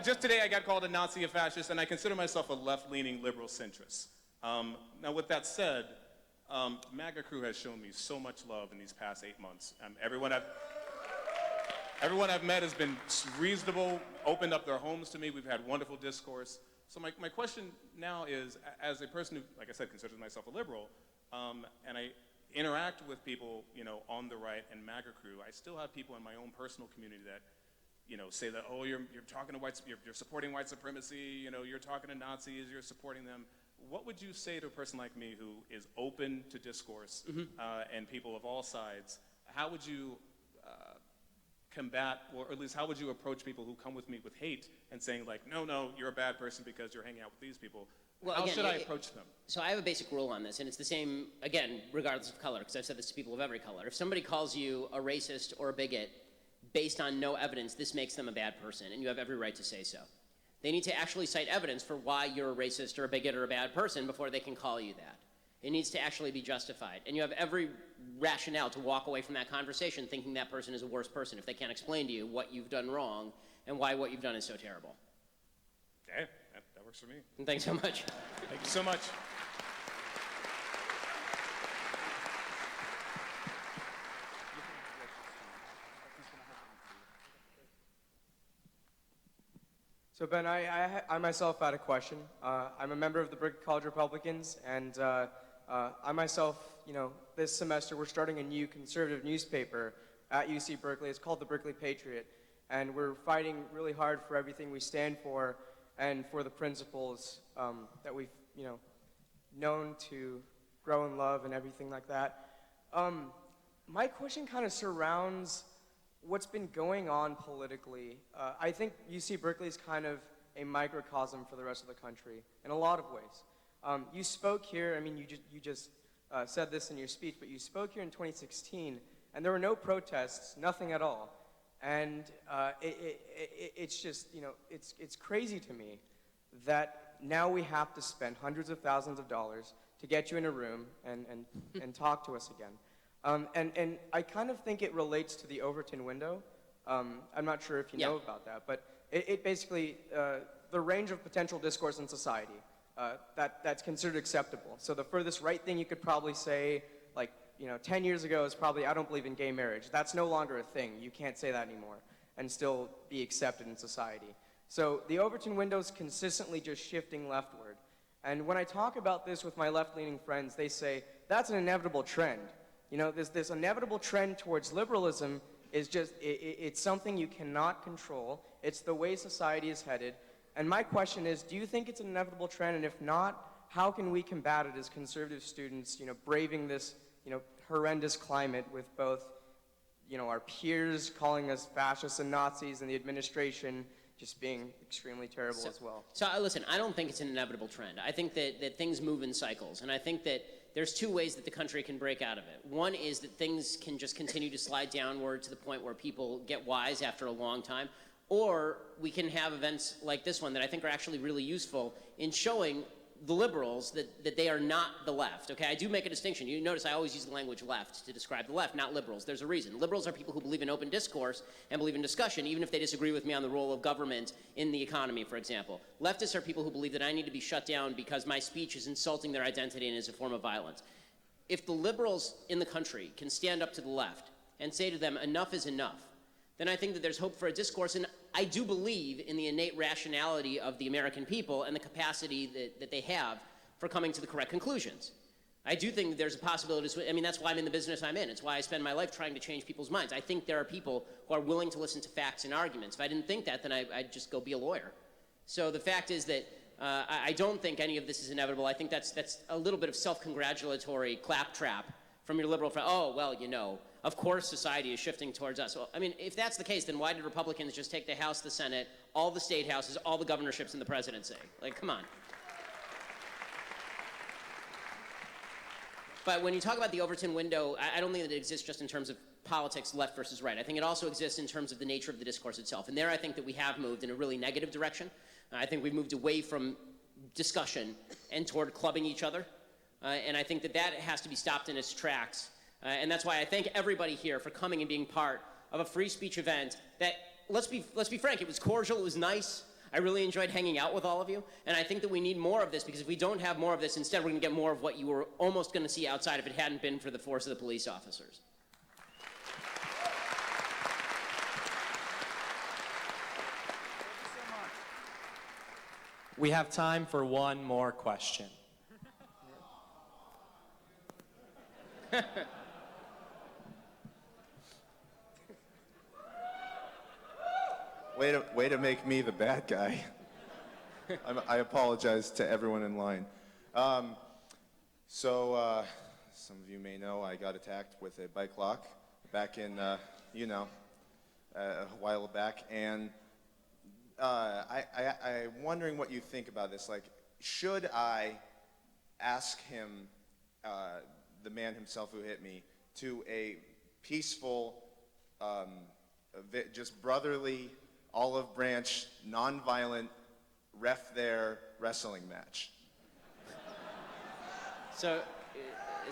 Just today, I got called a Nazi, a fascist, and I consider myself a left-leaning liberal centrist. Now, with that said, MAGA crew has shown me so much love in these past 8 months. Everyone I've met has been reasonable, opened up their homes to me. We've had wonderful discourse. So my question now is, as a person who, like I said, considers myself a liberal, and I interact with people, on the right and MAGA crew, I still have people in my own personal community that, say that, oh, you're talking to you're supporting white supremacy, you're talking to Nazis, you're supporting them. What would you say to a person like me who is open to discourse and people of all sides? How would you combat, or at least how would you approach people who come with me with hate and saying like, no, you're a bad person because you're hanging out with these people? Well, how again, should I approach them? So I have a basic rule on this, and it's the same, again, regardless of color, because I've said this to people of every color. If somebody calls you a racist or a bigot based on no evidence, this makes them a bad person, and you have every right to say so. They need to actually cite evidence for why you're a racist or a bigot or a bad person before they can call you that. It needs to actually be justified. And you have every rationale to walk away from that conversation thinking that person is a worse person if they can't explain to you what you've done wrong and why what you've done is so terrible. Okay, that works for me. And thanks so much. Thank you so much. So Ben, I myself had a question. I'm a member of the Berkeley College Republicans, and I myself, this semester we're starting a new conservative newspaper at UC Berkeley. It's called the Berkeley Patriot, and we're fighting really hard for everything we stand for and for the principles that we've, known to grow in love and everything like that. My question kind of surrounds what's been going on politically. I think UC Berkeley is kind of a microcosm for the rest of the country in a lot of ways. You spoke here, you just said this in your speech, but you spoke here in 2016, and there were no protests, nothing at all. And it's just, it's crazy to me that now we have to spend hundreds of thousands of dollars to get you in a room and talk to us again. And I kind of think it relates to the Overton window. I'm not sure if you know about that, but it basically, the range of potential discourse in society that's considered acceptable. So the furthest right thing you could probably say, 10 years ago is probably, I don't believe in gay marriage. That's no longer a thing. You can't say that anymore and still be accepted in society. So the Overton window is consistently just shifting leftward. And when I talk about this with my left-leaning friends, they say, that's an inevitable trend. This inevitable trend towards liberalism is just, it's something you cannot control. It's the way society is headed. And my question is, do you think it's an inevitable trend? And if not, how can we combat it as conservative students, braving this, horrendous climate with both, our peers calling us fascists and Nazis and the administration just being extremely terrible as well? So listen, I don't think it's an inevitable trend. I think that things move in cycles, and I think that there's two ways that the country can break out of it. One is that things can just continue to slide downward to the point where people get wise after a long time, or we can have events like this one that I think are actually really useful in showing the liberals that they are not the left, okay? I do make a distinction. You notice I always use the language left to describe the left, not liberals. There's a reason. Liberals are people who believe in open discourse and believe in discussion, even if they disagree with me on the role of government in the economy, for example. Leftists are people who believe that I need to be shut down because my speech is insulting their identity and is a form of violence. If the liberals in the country can stand up to the left and say to them, enough is enough, then I think that there's hope for a discourse. And I do believe in the innate rationality of the American people and the capacity that they have for coming to the correct conclusions. I do think that there's a possibility, that's why I'm in the business I'm in. It's why I spend my life trying to change people's minds. I think there are people who are willing to listen to facts and arguments. If I didn't think that, then I'd just go be a lawyer. So the fact is that I don't think any of this is inevitable. I think that's a little bit of self-congratulatory claptrap from your liberal friend. Oh, well, of course society is shifting towards us. Well, if that's the case, then why did Republicans just take the House, the Senate, all the state houses, all the governorships, and the presidency? Come on. But when you talk about the Overton window, I don't think that it exists just in terms of politics, left versus right. I think it also exists in terms of the nature of the discourse itself. And there I think that we have moved in a really negative direction. I think we've moved away from discussion and toward clubbing each other. And I think that has to be stopped in its tracks. And that's why I thank everybody here for coming and being part of a free speech event that, let's be frank, it was cordial, it was nice. I really enjoyed hanging out with all of you, and I think that we need more of this, because if we don't have more of this, instead we're going to get more of what you were almost going to see outside if it hadn't been for the force of the police officers. We have time for one more question. Way to make me the bad guy. I apologize to everyone in line. Some of you may know I got attacked with a bike lock back in, a while back, and I'm wondering what you think about this. Like, should I ask him, the man himself who hit me, to a peaceful, just brotherly, olive branch, non-violent, ref there wrestling match? So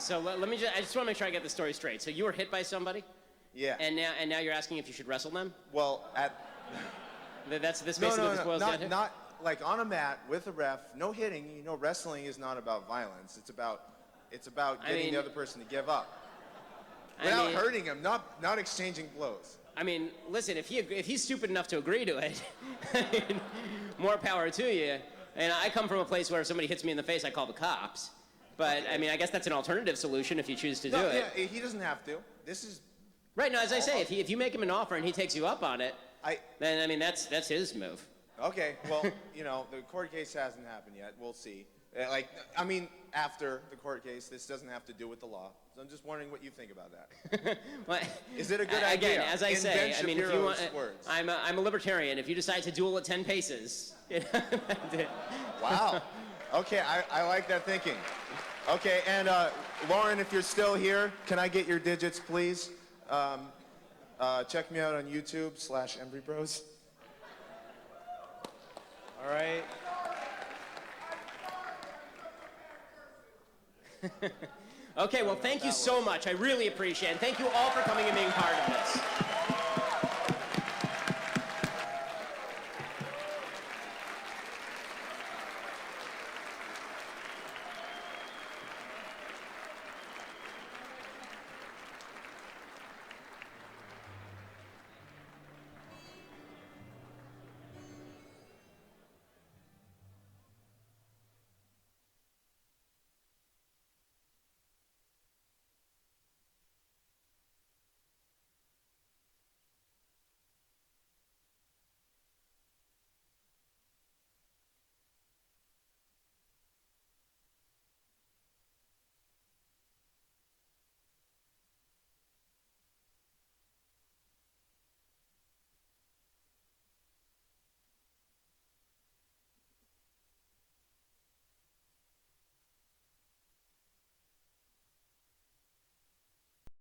let me I just want to make sure I get the story straight. So you were hit by somebody? Yeah. And now you're asking if you should wrestle them? Well, This basically what this boils down to? Not like on a mat with a ref, no hitting. You know, wrestling is not about violence. It's about getting the other person to give up. Without hurting him, not exchanging blows. I mean, listen, if he's stupid enough to agree to it, more power to you. And I come from a place where if somebody hits me in the face, I call the cops. But, I mean, I guess that's an alternative solution if you choose to do it. Yeah, he doesn't have to. This is... Right, no, as I say, if you make him an offer and he takes you up on it, then, I mean, that's his move. Okay, well, the court case hasn't happened yet. We'll see. After the court case, this doesn't have to do with the law. So I'm just wondering what you think about that. Well, is it a good idea? Again, as I say, Ben I mean, if you want, words. I'm a libertarian. If you decide to duel at 10 paces, Wow. Okay, I like that thinking. Okay, and Lauren, if you're still here, can I get your digits, please? Check me out on YouTube /EmbryBros. All right. Okay, well, thank you so much. I really appreciate it. And thank you all for coming and being part of this.